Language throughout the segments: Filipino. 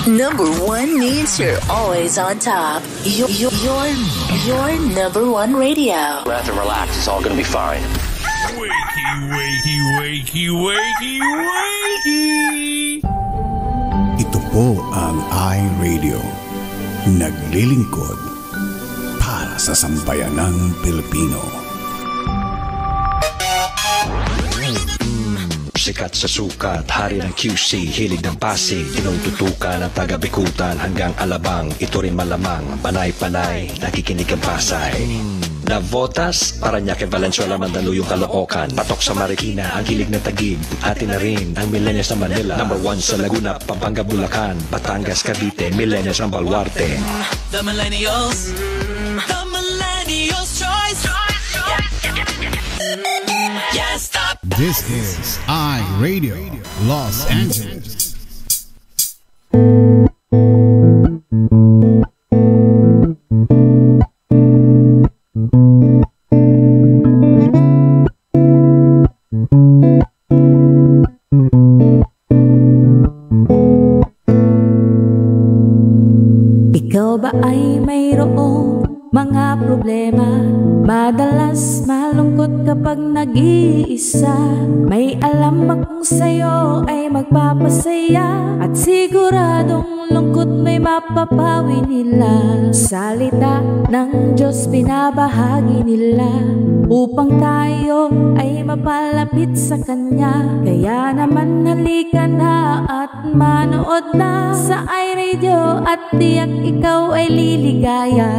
Number one means you're always on top. Your number one radio. Breath and relax. It's all gonna be fine. Wakey, wakey, wakey, wakey, wakey. Ito po ang iRadio. Naglilingkod para sa sambayanang Pilipino. Sikat sa sukat, hari ng QC, hilig ng Pasig, tinututukan ang taga-Bikutan hanggang Alabang, ito rin malamang, panay-panay, nakikinig ang Pasay. Navotas, Parañaque, Valenzuela, Mandaluyong, Caloocan, patok sa Marikina, ang hilig ng Taguig, atin na rin ang millennials ng Manila, number 1 sa Laguna, Pampanga, Bulacan, Batangas, Cavite, millennials ng Baluarte. The millennials choice. Yeah, stop. This is iRadio Los Angeles. Ikaw ba ay mayroong mga problema? Madalas malungkot kapag nag-iisa. May alam akong sa'yo ay magpapasaya, at siguradong lungkot may mapapawi nila. Salita ng Diyos binabahagi nila upang tayo ay mapalapit sa Kanya. Kaya naman halika na at manood na sa iRadio, at tiyak ikaw ay liligaya.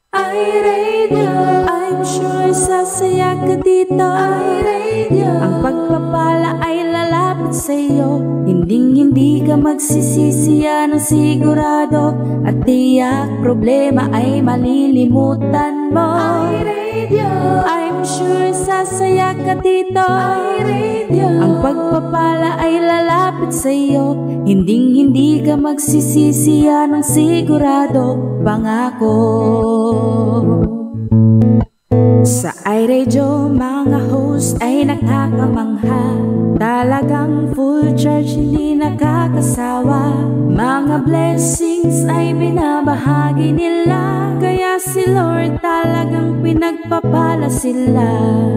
iRadio, I'm sure sasaya ka dito. iRadio, ang pagpapala ay lalapit sa'yo. Hindi ka magsisisi, yan ang sigurado, at tiyak problema ay malilimutan mo. iRadio, I'm sure sasaya ka dito. iRadio, ang pagpapala ay lalapit sa'yo. Hindi ka magsisisi, yan ang sigurado, pangako. Sa iRadio, mga host ay nakakamangha. Talagang full charge, hindi nakakasawa. Mga blessings ay binabahagi nila, kaya si Lord talagang pinagpapala sila.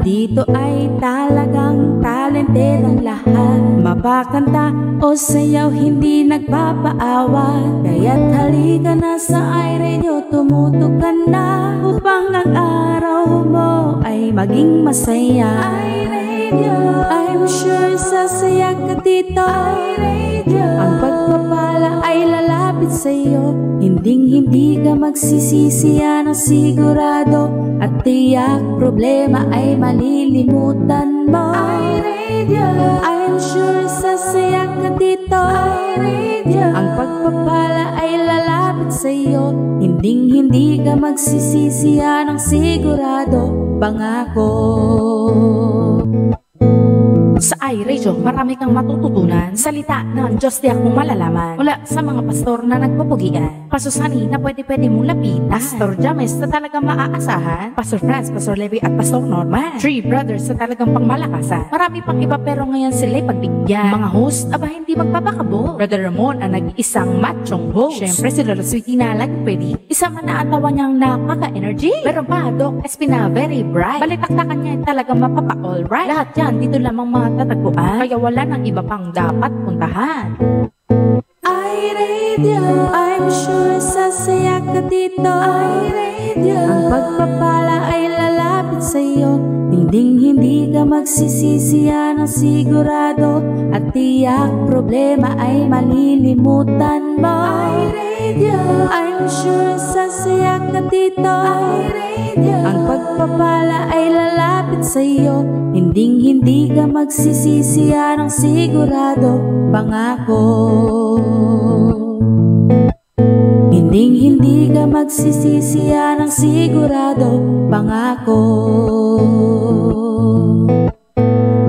Dito ay talagang talented ang lahat. Mapakanta o sayaw, hindi nagpapaawat. Kaya't halika na sa iRadio, tumutok ka na upang ang araw mo ay maging masaya. iRadio, I'm sure sasaya ka dito. iRadio, ang pagpapala ay lalapit sa'yo. Hindi ka magsisisi, yan ang sigurado, at tiyak problema ay malilimutan mo. iRadio, I'm sure sasaya ka dito. iRadio, ang pagpapala ay lalapit sa'yo. Hindi ka magsisisi, yan ang sigurado, pangako. Sa iRadio, marami kang matututunan. Salita ng Diyos tiyak mong malalaman. Mula sa mga pastor na nagpapugian, Pastor Sunny na pwede mong lapitan, Pastor James na talagang maaasahan, Pastor Franz, Pastor Levi at Pastor Norman. 3 brothers na talagang pangmalakasan. Marami pang iba pero ngayon sila'y pagbigyan. Mga host, aba hindi magpapakabo. Brother Ramon ang nag-iisang machong host. Siyempre si Lola Sweetie na laging pwede. Isa man na atawa niyang nakaka-energy. Meron pa Doc Espina, very bright. Balitaktakan niya talagang mapapa-alright. Lahat yan dito lamang matatagpuan, kaya wala nang iba pang dapat puntahan. iRadio, I'm sure sasaya ka dito. iRadio, ang pagpapala ay lalapit sa'yo. Hindi ka magsisisi, yan ang sigurado, at tiyak problema ay malilimutan mo. iRadio, I'm sure sasaya ka dito. iRadio, ang pagpapala ay lalapit sa'yo. Hindi ka magsisisi, yan ang sigurado, pangako. Hindi ka magsisisi, yan ang sigurado, pangako.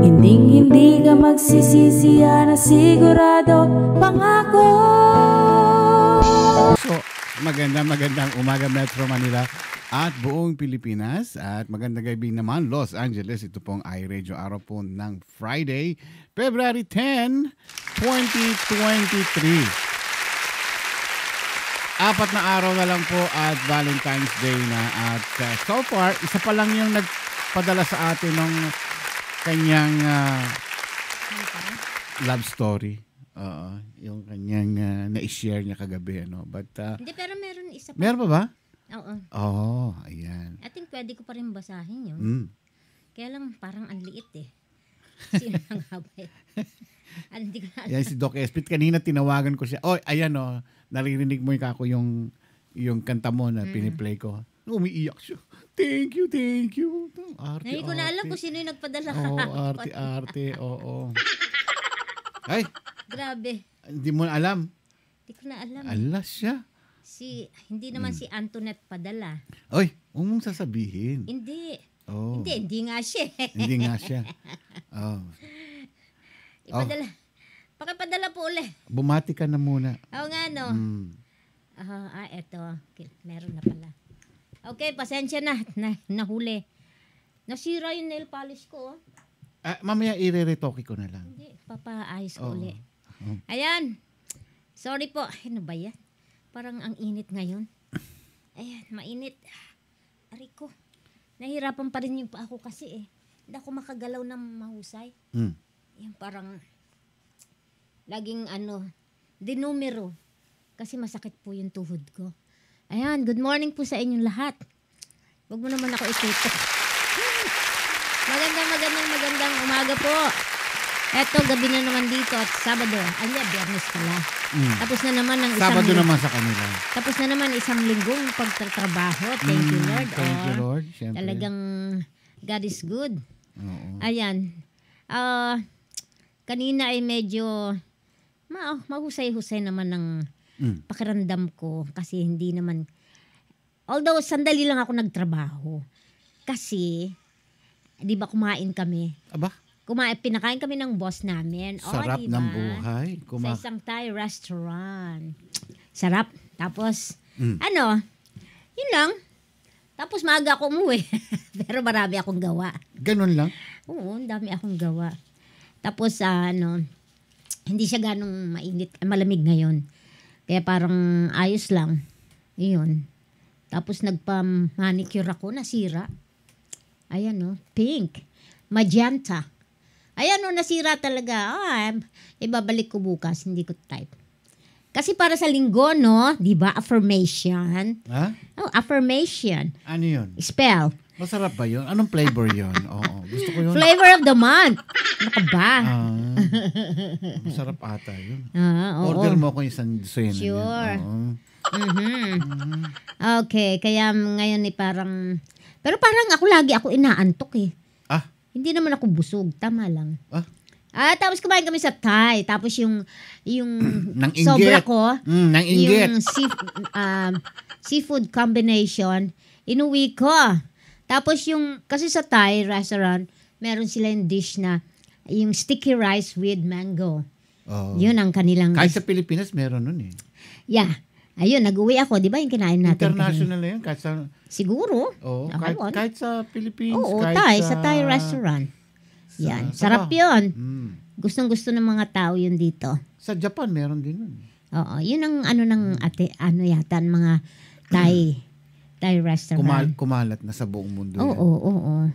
Hindi ka magsisisi, yan ang sigurado, pangako. So, magandang umaga Metro Manila at buong Pilipinas, at magandang gabi naman Los Angeles. Ito pong iRadio, araw po ng Friday, February 10, 2023. 4 na araw na lang po at Valentine's Day na. At so far, isa pa lang yung nagpadala sa atin ng kanyang love story. Yung kanyang na-share niya kagabi. Ano? But, hindi, pero meron isa pa. Meron pa ba? Oo. Ayan. I think pwede ko pa rin basahin yun. Kaya lang parang ang liit eh. Sino ang habay? Hindi ko na alam. Yan si Doc Espit. Kanina tinawagan ko siya. Ayan naririnig mo yung kanta mo na piniplay ko. Umiiyak siya. Thank you. Arte, Hindi ko na alam kung sino yung nagpadala. Arte. Oo. Ay, grabe. hindi mo na alam. Hindi ko na alam. Alas siya. Hindi naman si Antoinette padala. Oy, huwag mong sasabihin. Hindi. Oh. Hindi nga siya. Hindi nga siya. Ipadala. Pakipadala po ulit. Bumati ka na muna. Oo nga, no? Eto. Okay, meron na pala. Okay, pasensya na. Nahuli. Nasira yung nail polish ko. Mamaya i-retoke ko na lang. Hindi, papaayos ko ulit. Ayan. Sorry po. Ano ba yan? Parang ang init ngayon. Ayan, mainit. Aray ko. Nahirapan pa rin yung pa ako kasi eh. Hindi ako makagalaw ng mahusay. Yan parang laging dinumero. Kasi masakit po yung tuhod ko. Ayan, good morning po sa inyong lahat. Huwag mo naman ako itutok. Magandang umaga po. Eto, gabi na naman dito at Sabado. Biyernes pala. Tapos na naman ang isang Sabado naman sa kanila. Tapos na naman isang linggong pagtatrabaho. Thank you, Lord. Thank you, Lord. Siyempre. Talagang God is good. Oo. Ayan. Kanina ay medyo mahusay-husay naman ng pakiramdam ko kasi hindi naman, although sandali lang ako nagtrabaho. Kasi, di ba kumain kami? Aba? Pinakain kami ng boss namin. Sarap diba? ng buhay. Sa isang Thai restaurant. Sarap. Tapos, yun lang. Tapos maaga ako umuwi. Pero marami akong gawa. Ganun lang? Oo, dami akong gawa. Tapos, hindi siya ganong malamig ngayon. Kaya parang ayos lang. Iyon. Tapos nagpa-manicure ako, nasira. Ayan pink. Magenta. Ayan nasira talaga. Ibabalik ko bukas, hindi ko type. Kasi para sa linggo, di ba, affirmation. Ha? Affirmation. Ano yun? Spell. Masarap ba yun? Anong flavor yun? Oo, gusto ko yun. Flavor of the month. Ano ka ba? Masarap ata yun. Oo. Order mo ako isang dosen. Sure. Okay, kaya ngayon parang, pero parang lagi ako inaantok eh. Hindi naman ako busog, tama lang. Tapos kumain kami sa Thai, tapos yung sobra ko, nang inggit. yung seafood combination, inuwi ko. Tapos kasi sa Thai restaurant, meron sila yung dish na yung sticky rice with mango. Yun ang kanilang. Kahit sa Pilipinas, meron nun eh. Yeah. Ayun, nag-uwi ako. Di ba yung kinain natin? International na yun. Kahit sa... Siguro. Oo. Kahit sa Philippines. Oo, kahit sa Thai restaurant. Yan. Sarap yun. Gustong-gusto ng mga tao yun dito. Sa Japan, meron din nun. Oo. Yun ang yata mga Thai restaurant. Kumalat na sa buong mundo. Oo.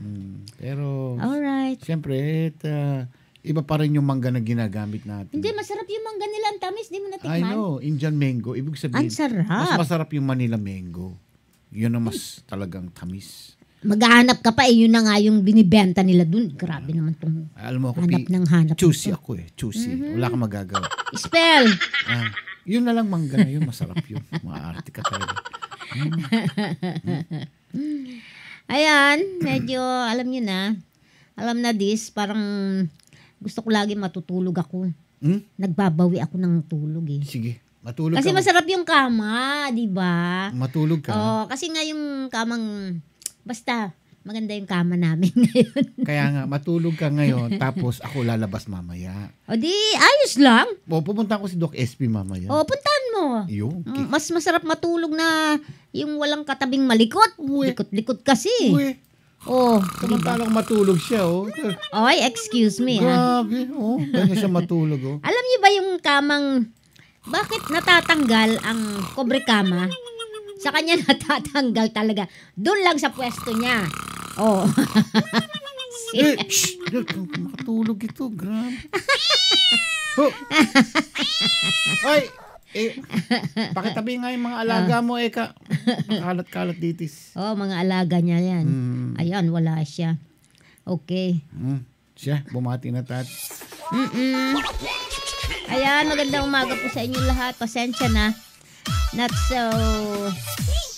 Pero, alright. siyempre, iba pa rin yung mangga na ginagamit natin. Hindi, masarap yung mangga nila. Ang tamis, di mo natikman. I know, Indian mango. Ibig sabihin, ang sarap. mas masarap yung Manila mango. Yun ang mas talagang tamis. Maghahanap ka pa yun na nga yung binibenta nila dun. Grabe naman tong alam mo ako, hanap. Choosy ako eh. Choosy. Wala kang magagawa. Spell. Yun na lang mangga na yun. Masarap yun. Mga arte ka talaga. Ayan, medyo alam nyo na. Alam na this, parang gusto ko lagi matutulog ako. Nagbabawi ako ng tulog eh. Sige, matulog kasi ka. Masarap yung kama, di ba? Matulog ka. Kasi nga yung kamang, basta maganda yung kama namin ngayon. Kaya nga, matulog ka ngayon, tapos ako lalabas mamaya. O di, ayos lang. Pupunta ko si Doc SP mamaya. Puntahan mo. Yung, mas masarap matulog na yung walang katabing malikot. Likot-likot kasi. Uwe. Samantalang matulog siya, Oy, excuse me. Grabe, ganyan siya matulog. Alam niyo ba yung yung kamang, bakit natatanggal ang kobrekama? Sa kanya natatanggal talaga. Doon lang sa pwesto niya. Oh. Shh! Makatulog ito. Grabe. Oy! Pakitabi nga yung mga alaga mo, Eka. Kalat-kalat ditis. Oh, mga alaga niya yan. Ayan, wala siya. Okay. Siya, bumati na tat. Ayan, magandang umaga po sa inyo lahat. Pasensya na. Not so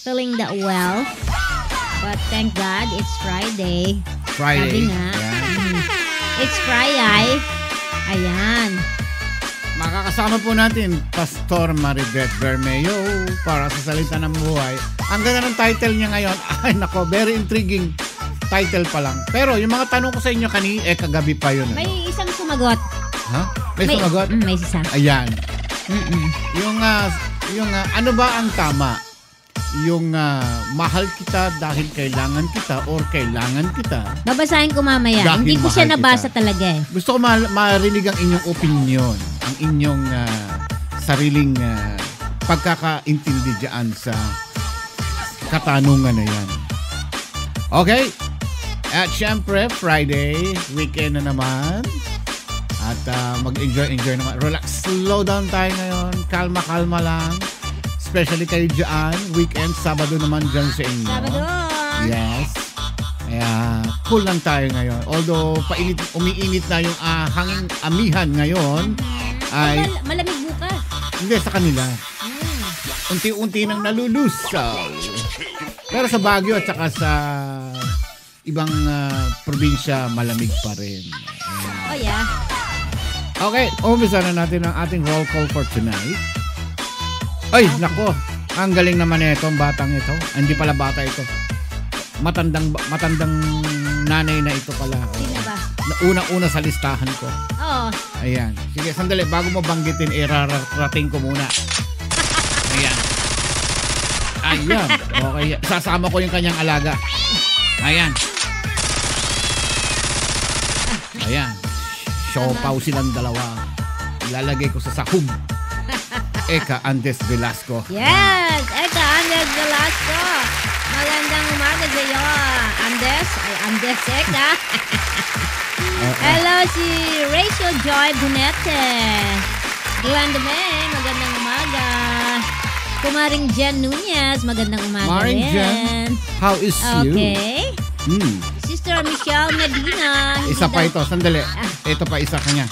feeling that well. But thank God, it's Friday. Sabi nga. It's Friday. Ayan. Makakasama po natin Pastor Maribeth Bermeo para sa Salita ng Buhay. Ang ganda ng title niya ngayon. Ay nako, very intriguing title pa lang. Pero yung mga tanong ko sa inyo kagabi pa yun. May isang sumagot. Ha? May sumagot? May isa. Ayan. Yung ano ba ang tama? Yung mahal kita dahil kailangan kita or kailangan kita. Babasahin ko mamaya. Dahil hindi ko siya mahal nabasa kita. talaga eh. Gusto ko marinig ang inyong opinion, ang inyong sariling pagkakaintindi dyan sa katanungan na yan. Okay? At syempre, Friday, weekend na naman. At mag-enjoy naman. Relax, slow down tayo ngayon. Kalma lang. Especially kayo dyan, weekend, Sabado naman dyan sa inyo. Sabado! Yes. Kaya cool lang tayo ngayon. Although umiinit na yung hanging amihan ngayon. Ay malamig bukas. Hindi, sa kanila. Unti-unti nang nalulusaw. Pero sa Baguio at saka sa ibang probinsya, malamig pa rin. Oh yeah. Okay, umpisa na natin ang ating roll call for tonight. Ay, nako. Ang galing naman itong batang ito. Hindi pala bata ito. Matandang nanay na ito pala. Sino ba? Una-una sa listahan ko. Oo. Ayan. Sige, sandali. Bago mo banggitin, rarating ko muna. Ayan. Ayan. Okay. Sasama ko yung kanyang alaga. Ayan. Ayan. Siopaw silang dalawa. Ilalagay ko sa sahog. Eka Andes Velasco. Yes! Eka Andes Velasco. Magandang umaga sa iyo, Andes. Ay, Andes Eka. Hello, si Rachel Joy Bunete. Glenda May, magandang umaga. Kumaring Jen Nunez, magandang umaga Maring rin. Jen, how is you? Okay. Sister Michelle Medina. Isa pa ito, sandali. Ito pa isa kanya.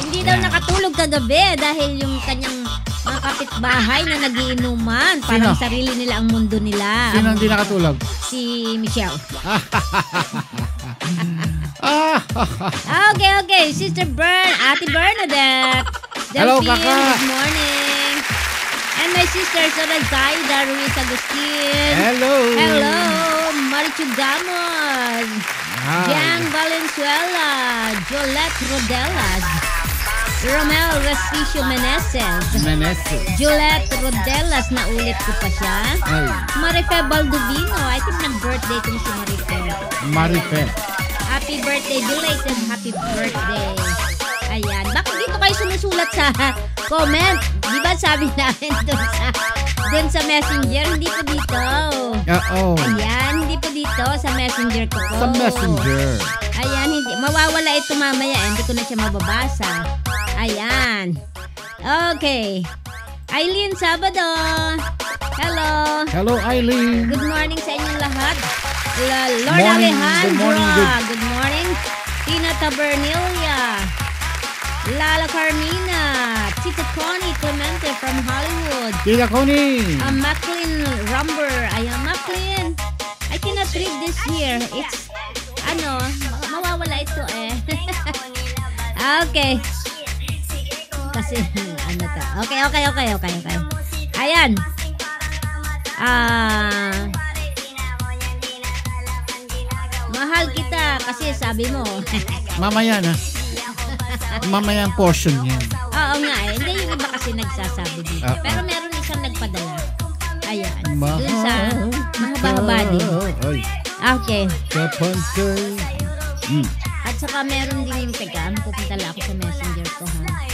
Hindi daw nakatulog kagabi dahil yung kanyang mga kapitbahay na nagiinuman. Parang sarili nila ang mundo nila. Sino hindi nakatulog? Si Michelle. Okay. Sister Ate Bernadette. Hello, Delphine, Kaka. good morning. And my sister, Zaida Ruiz Agustin. Hello. Marichu Gamos. Jang Valenzuela. Jolette Rodelas. Romel Respicio Meneses. Jolette Rodelas, naulit ko pa siya. Ay. Marife Baldovino. I think nag-birthday itong si Marife. Happy birthday, belated happy birthday. Ayan. Bakit dito kayo sumusulat sa comment? Di ba sabi namin dun sa messenger? Hindi po dito. Ayan, hindi po dito sa messenger ko po. Sa messenger. Ayan, hindi. Mawawala ito mamaya. Hindi ko na siya mababasa. Ayan. Okay. Eileen Sabado. Hello. Hello, Eileen. Good morning sa inyong lahat. Lord Morning. Alejandro. Good Good morning. Tina Tabernilia. Lala Carmina. Tita Connie Clemente from Hollywood. Tita Connie. Maclean Rumber. Ayan, Maclean. I cannot read this here. It's, mawawala ito eh. Okay. Kasi, Okay. Ayan. Mahal kita kasi sabi mo. Mamaya na. Mamaya ang portion niya. Oo nga eh. Hindi, yung iba kasi nagsasabi dito. Pero meron isang nagpadala. Ayan. Dun sa mahaba-haba din. Okay. At saka meron din yung teka. Pupunta lang ako sa messenger ko ha.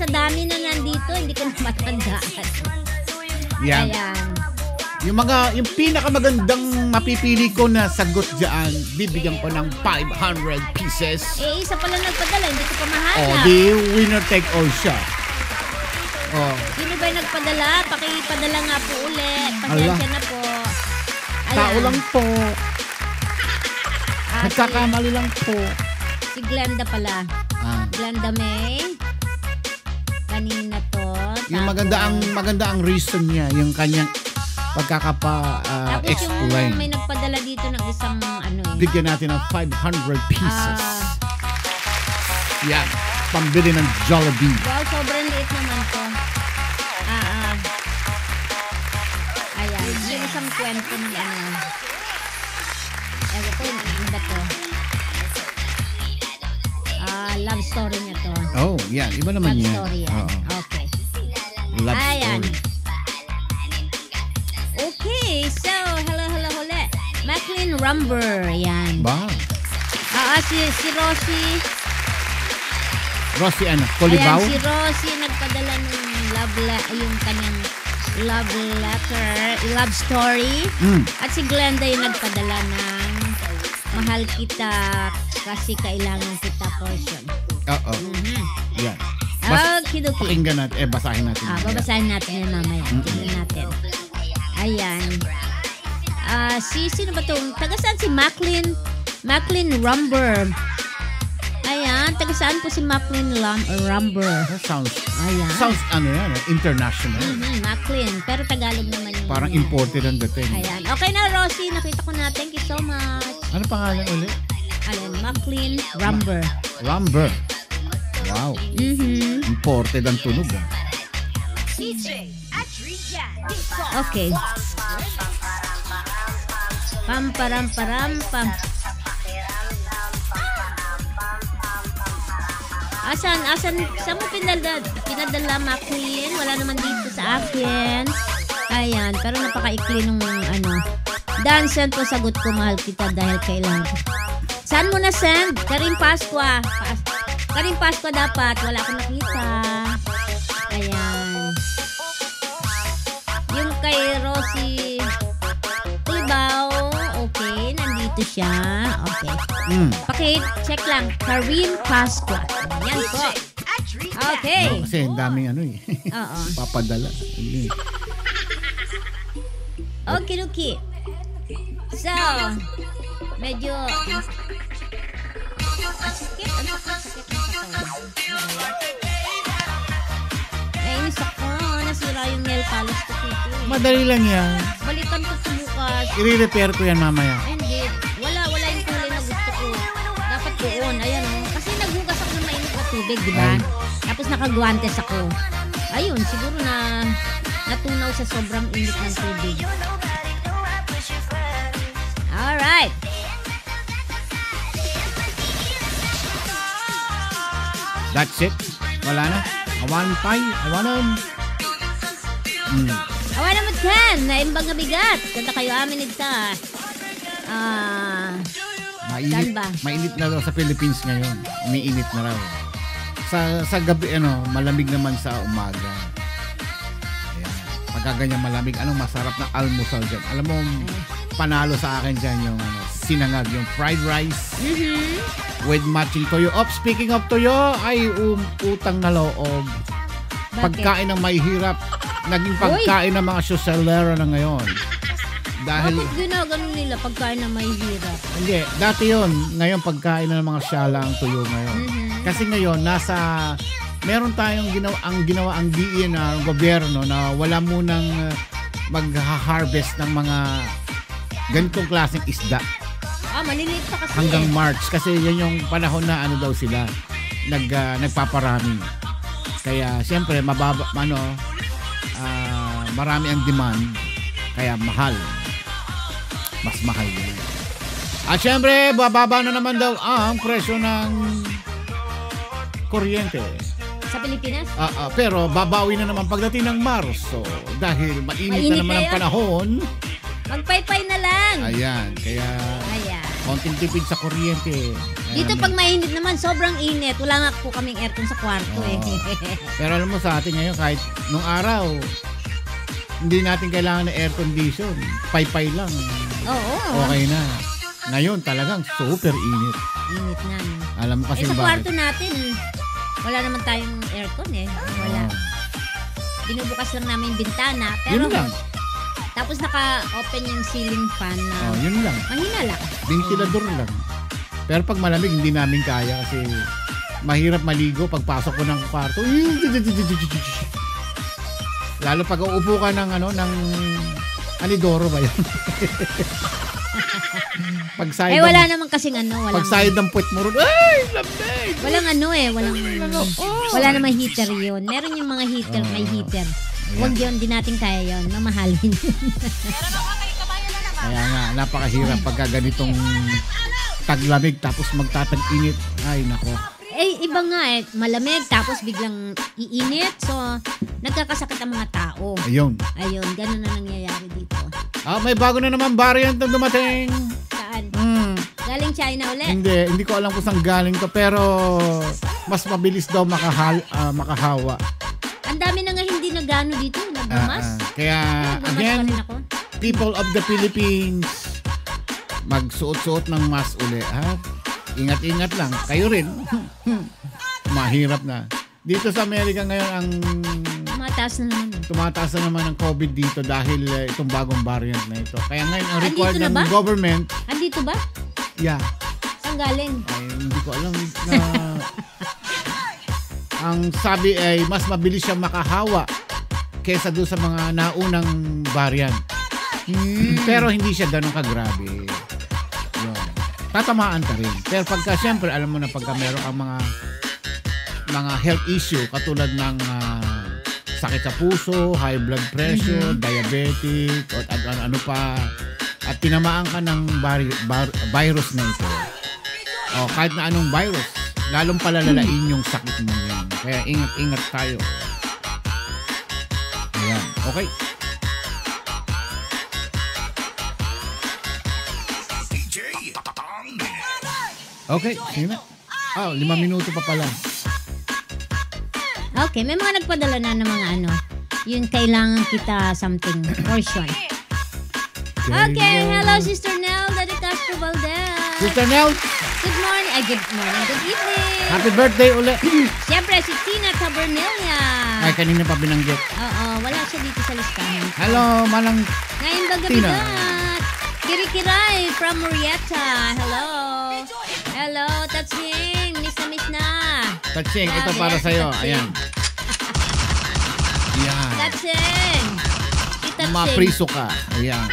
sa dami na nandito, hindi ko na matandaan. Yan. Ayan. Yung pinakamagandang mapipili ko na sagot diyan, bibigyan ko ng 500 pieces. Isa pala nagpadala, hindi ko pa Oh, mahanap. di winner take all siya. Oh, Sino ba yung nagpadala? Pakipadala nga po ulit. Pasensya na po. Ayan. tao lang po. Ah, Nagkakamali lang po. Si Glenda pala. Ah. Glenda May. Kanina to. Yung maganda ang reason niya, yung kanyang Tapos explain. yung may nagpadala dito ng isang ano eh. Bigyan natin ng 500 pieces. Ah. Yan. Pambili ng Jollibee. Wow, sobrang liit naman to. Ayan. Yung isang kwento ng ano. Ewan ko, ano ba to? Love story niya to. Oh, yan. Iba naman Love yan. story yan. Oo. Okay. Love Ayan. story. Okay, so, hello. Maclean Rumber, yan. Ba? Si Rosie. Rosie ano? Colibaw? Ayan, si Rosie nagpadala ng yung kanyang love story. At si Glenda yung nagpadala ng mahal kita kasi kailangan kita portion. Oo. Yan. Okidoki. Pakinggan natin. Basahin natin. Babasahin natin yan mamaya. Tingnan natin. Ayan. Sino ba itong? Taga saan si Maclean Rumber? Ayan. Taga saan po si Maclean Rumber? Sounds Ayan. ano yan? International. Maclean. Pero Tagalog naman yung Parang yan. imported ang dating. Ayan. Okay na, Rosie. Nakita ko na. Thank you so much. Ano pangalan ulit? Maclean Rumber. Rumber. Wow. Imported ang tunog. Okay. Pam. Saan mo pinadala, Maclean? Wala naman dito sa akin. Ayan, pero napakaikli nung ano. Dan, send po sagot ko, mahal kita dahil kailangan. Saan mo na send? Karin Pasqua. Karin Pasqua dapat. Wala akong nakita. Ayan. Yung kay Rosie Colibaw. Okay, nandito siya. Okay. Paki-check lang. Karin Pasqua. Yan po. Okay. No, kasi ang daming ano eh. Oo. Papadala. Okay. So, medyo sakit. Ano sakit ng katawan? Nainis ako. Nasira yung nail polish ko dito. Madali lang yan. Balikan ko sa bukas. I-repair ko yan mamaya. Hindi. Wala yung kulay na gusto ko. Dapat doon. Ayan o. Kasi naghugas ako ng mainit na tubig, di ba? Tapos nakaguantes ako. Ayun, siguro na natunaw sa sobrang init ng tubig. Alright. That's it. Wala na. Awanan. Awan naman kan. Naimbang nga bigat. Kanta kayo amin ita. Saan ba? Mainit na daw sa Philippines ngayon. Umiinit na raw. Sa gabi, malamig naman sa umaga. Ayan. Pagka ganyan malamig, anong masarap na almusal dyan? Alam mo, panalo sa akin dyan yung sinangag, yung fried rice with matching toyo. Speaking of toyo, ay utang na loob. Pagkain ng may hirap, naging pagkain ng mga sosyalera na ngayon. Dahil, bakit ginagano nila pagkain na may hirap? hindi, dati yun. Ngayon pagkain na ng mga syala ang tuyo ngayon. Kasi ngayon, meron tayong ginawa ang DENR, gobyerno, na wala munang mag-harvest ng mga ganitong klaseng isda. Maliliit pa kasi. Hanggang March. Kasi yan yung panahon na daw sila nagpaparami. Kaya siyempre marami ang demand, kaya mahal. Mas mahal yan. At siyempre bababa na naman daw ang presyo ng kuryente sa Pilipinas. Pero babawi na naman pagdating ng Marso dahil mainit na naman ang panahon. Magpaypay na lang. Ayan, kaya konting tipid sa kuryente. Dito pag mainit naman, sobrang init. Wala nga po kaming aircon sa kwarto eh. Pero alam mo sa atin ngayon, kahit nung araw, hindi natin kailangan ng air condition. Pay-pay lang. Oo. Okay na. Ngayon talagang super init. Init na. No? Alam mo kasi sa bakit? kwarto natin, wala naman tayong aircon eh. Wala. Binubukas lang namin yung bintana. Pero, Yun lang. Tapos naka-open yung ceiling fan na Yun lang. mahina lang. Ventilador lang. Pero pag malamig, hindi namin kaya kasi mahirap maligo pagpasok ko ng kwarto. Lalo pag uupo ka ng Alidoro ba yun? Eh wala naman kasing pag side ng puwet mo ron, ay, lamig! Walang wala namang heater yun. Meron yung mga heater, may heater. Huwag yun, di natin kaya yun. Mamahalin. Kaya nga, napakahirap pagka ganitong taglamig tapos magtatag-init. Ay, nako. Eh, iba nga eh. Malamig tapos biglang iinit. So, nagkakasakit ang mga tao. Ayun. Ganun na nangyayari dito. May bago na naman variant na dumating. Saan? Galing China ulit? Hindi ko alam kung saan galing to, pero mas mabilis daw makahawa. Ang dami na nga hindi nagano dito, nagmamas. Kaya, again, people of the Philippines, magsuot-suot ng mask uli. Ha? Ingat-ingat lang. Kayo rin. Mahirap na. Dito sa Amerika ngayon, ang tumataas na naman ang COVID dito dahil itong bagong variant na ito. Kaya ngayon, ang required ng government. Andito ba? Yeah. Saan galing? Ay, hindi ko alam na ang sabi ay mas mabilis siyang makahawa kesa doon sa mga naunang variant. Pero hindi siya ganun kagrabe. Yun. Tatamaan ka rin. Pero pagka, siyempre, alam mo na pagka meron kang mga health issue katulad ng sakit sa puso, high blood pressure, diabetic, o ano pa, at tinamaan ka ng virus na ito. O kahit na anong virus, lalong palalalain yung sakit mo yan. Kaya ingat-ingat tayo. Ayan. Okay. Okay. Sige na. 5 minuto pa pala. Okay. May mga nagpadala na ng mga yung kailangan kita something portion. Okay. Hello, Sister Nell. Daddy Castro Valdez. Sister Nell. Good morning. Good morning. Good evening. Happy birthday ulit. Siyempre, si Tina Tabernelia. Ay, kanina pa binanggit. Oo, wala siya dito sa listahan. Hello, Manang Ngayon bagabigat. Kirikiray from Murrieta. Hello. Hello, Tatsing. Miss na. Tatsing, ito para sa'yo. Ayan. Ayan. Tatsing. Mapriso ka. Ayan.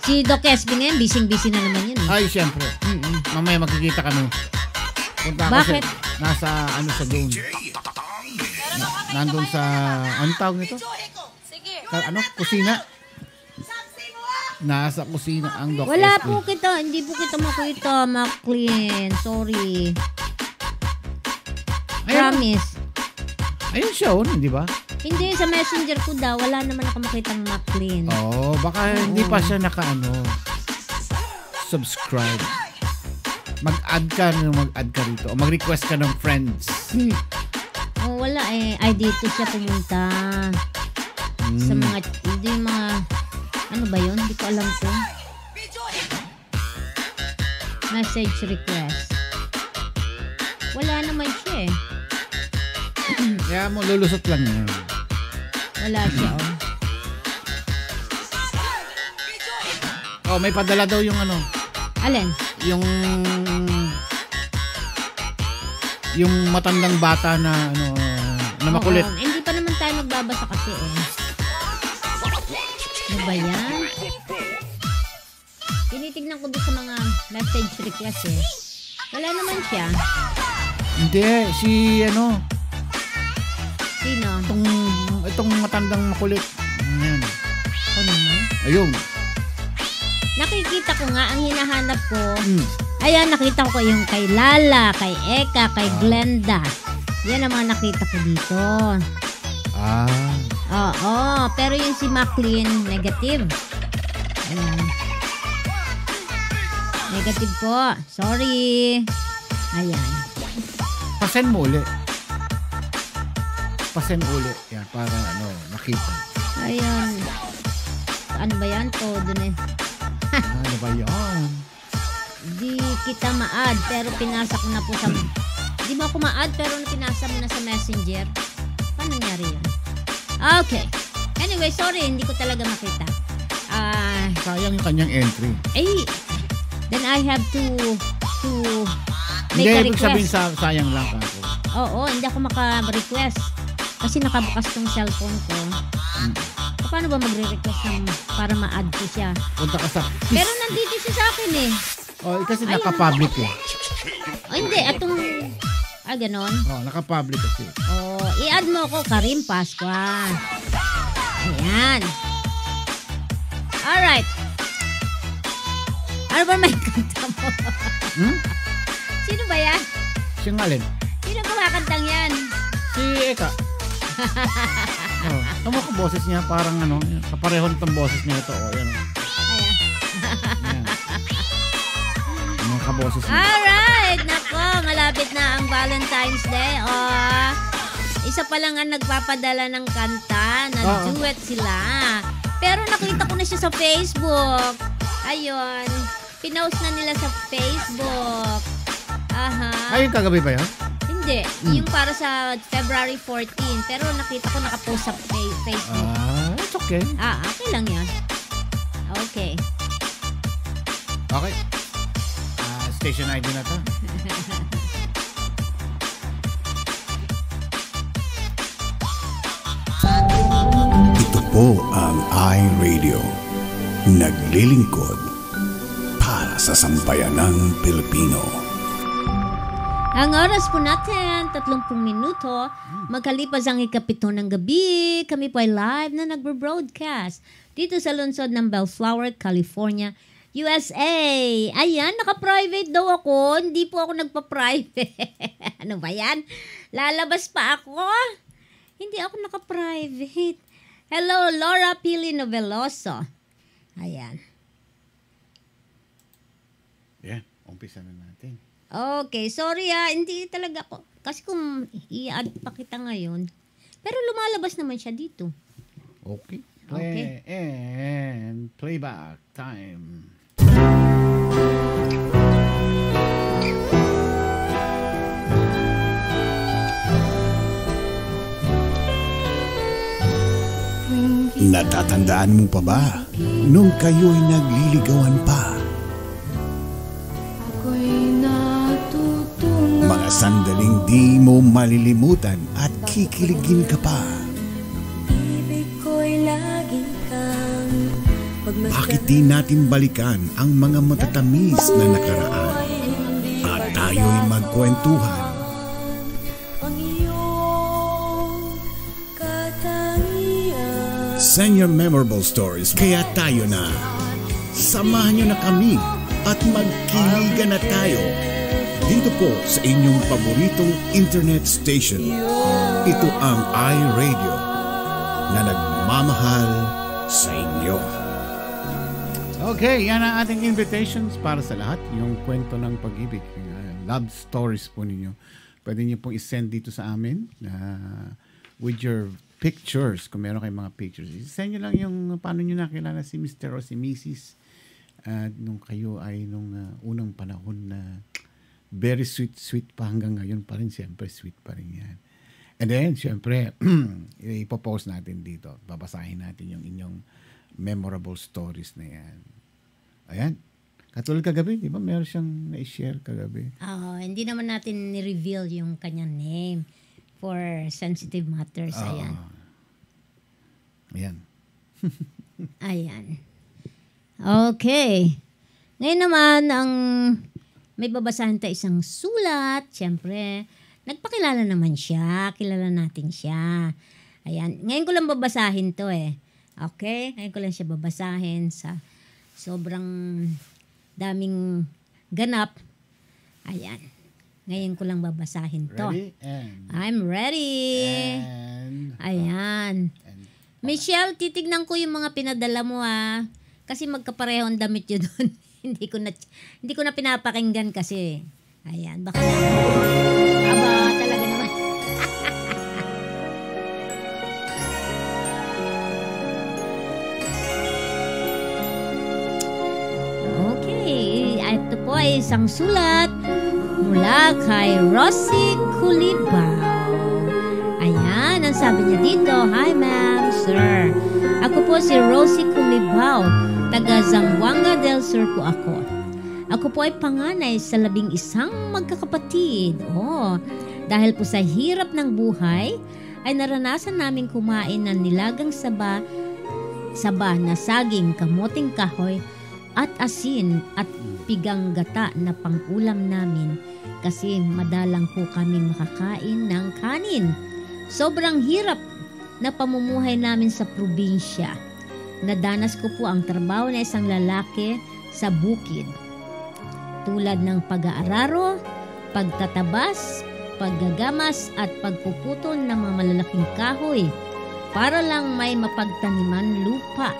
Si Doc SB ngayon, busy na naman yun. Ay, siyempre. Mamaya magkikita kami. Punta bakit? Nasa sa doon. Nandun sa, anong tawag nito? Kusina. Nasa kusina ang Doc Wala SB. po kita. Hindi po kita makita, McLean. Sorry. Promise. Ayun siya, di ba? Hindi, sa messenger ko daw, wala naman ako makitang McLean. Baka hindi pa siya subscribe. Mag-add ka rito. O mag-request ka ng friends. Wala eh. Ay, dito siya pumunta. Sa mga, hindi mga, ano ba yun? Hindi ko alam to. Message request. Wala naman siya eh. Kaya mo, lulusot lang yan. Wala siya, may padala daw yung Alin? Yung matandang bata na makulit. Hindi pa naman tayo magbabasa kasi eh. Ano ba yan? Tinitignan ko doon sa mga message request eh. Wala naman siya. Hindi, Sino? Itong matandang makulit. Ayan. Ano naman? Ayun. Nakikita ko nga, ang hinahanap ko, ayan, nakita ko yung kay Lala, kay Eka, kay Glenda. Yan ang mga nakita ko dito. Oo, pero yung si Maclean, negative. Ayan. Negative po. Sorry. Ayan. Pasend mo uli. Pasend uli. Yan, para makita. Ayan. Ano ba yan? Todo na. Ano ba yan? Di kita ma-add, pero pinasa ko na po sa... Di ba ako ma-add, pero pinasa mo na sa messenger? Paano nangyari yun? Okay. Anyway, sorry, hindi ko talaga makita. Sayang yung kanyang entry. Then I have to make Hindi, a ibig sabihin request. sayang lang ako. Oo, hindi ako maka-request. Kasi nakabukas tong cellphone ko. Paano ba magre-request para ma-add ko siya? Punta ka sa... Pero nandito siya sa akin eh. Kasi naka-public eh. Hindi, atong... ganon. Naka-public kasi. I-add mo ko, Karim Pasqua. Ayan. Alright. Ano ba may kanta mo? Sino ba yan? Siyang alin? Sino kumakantang yan? Si Eka. Tama ko boses niya, parang kapareho nitong boses niya ito. Yan. Ayan. Mga kaboses niya. Alright. Nako, malapit na ang Valentine's Day. Isa pa lang ang nagpapadala ng kanta. Nag-duet sila. Pero nakita ko na siya sa Facebook. Ayun. Pinost na nila sa Facebook. Ayun, kagabi ba yan? Hindi. Yung para sa February 14. Pero nakita ko nakapost sa Facebook. It's okay. Okay lang yan. Okay. Okay. Station ID na to. Ito po ang iRadio. Naglilingkod para sa sambayanang Pilipino. Ang oras po natin, 30 minuto. Magkalipas ang 7 ng gabi, kami po ay live na nagbo-broadcast dito sa lungsod ng Bellflower, California, USA. Ayan, naka-private daw ako. Hindi po ako nagpa-private. Ano ba yan? Lalabas pa ako? Hindi ako naka-private. Hello, Laura Pili Noveloso. Ayan. Umpisa na natin. Okay, sorry hindi talaga ako. Kasi kung i-add pa kita ngayon, pero lumalabas naman siya dito. Okay. Play and playback time. Natatandaan mo pa ba nung kayo'y nagliligawan pa? Mga sandaling di mo malilimutan at kikiligin ka pa. Bakit di natin balikan ang mga matatamis na nakaraan at tayo'y magkwentuhan? Send your memorable stories kaya tayo na. Samahan niyo na kami at magkiligan na tayo dito po sa inyong paboritong internet station. Ito ang iRadio na nagmamahal sa inyo. Okay, yan ang ating invitations para sa lahat. Yung kwento ng pag-ibig, love stories po ninyo. Pwede niyo pong isend dito sa amin with your pictures. Kung meron kayong mga pictures, isend nyo lang yung paano nyo nakilala si Mr. o si Mrs. Nung kayo ay nung unang panahon na very sweet pa hanggang ngayon pa rin. Siyempre, sweet pa rin yan. And then, siyempre, ipopost natin dito. Babasahin natin yung inyong memorable stories na yan. Ayan. Katulad kagabi, di ba? Meron siyang na-share kagabi. Hindi naman natin ni-reveal yung kanyang name for sensitive matters. Ayan. Ayan. Ayan. Okay. Ngayon naman, may babasahin tayo isang sulat. Siyempre, nagpakilala naman siya. Kilala natin siya. Ayan. Ngayon ko lang babasahin to eh. Okay? Ngayon ko lang siya babasahin sa sobrang daming ganap. Ayan. Ngayon ko lang babasahin to. Ready? I'm ready. And Ayan. Michelle, titignan ko yung mga pinadala mo kasi magkapareho ang damit yun doon. hindi ko na pinapakinggan kasi. Ayan, baka na. Aba, talaga naman. Okay, ito po ay isang sulat mula kay Rosie Culibao. Ayan, ang sabi niya dito, "Hi ma'am, sir. Ako po si Rosie Culibao, taga Zamboanga del Sur po ako. Ako po ay panganay sa 11 magkakapatid. Dahil po sa hirap ng buhay, ay naranasan namin kumain ng nilagang saba na saging, kamuting kahoy, at asin at pigang gata na pangulam namin kasi madalang po kaming makakain ng kanin. Sobrang hirap na pamumuhay namin sa probinsya. Nadanas ko po ang trabaho na isang lalaki sa bukid. Tulad ng pag-aararo, pagtatabas, paggagamas at pagpuputol ng mga malalaking kahoy para lang may mapagtaniman lupa.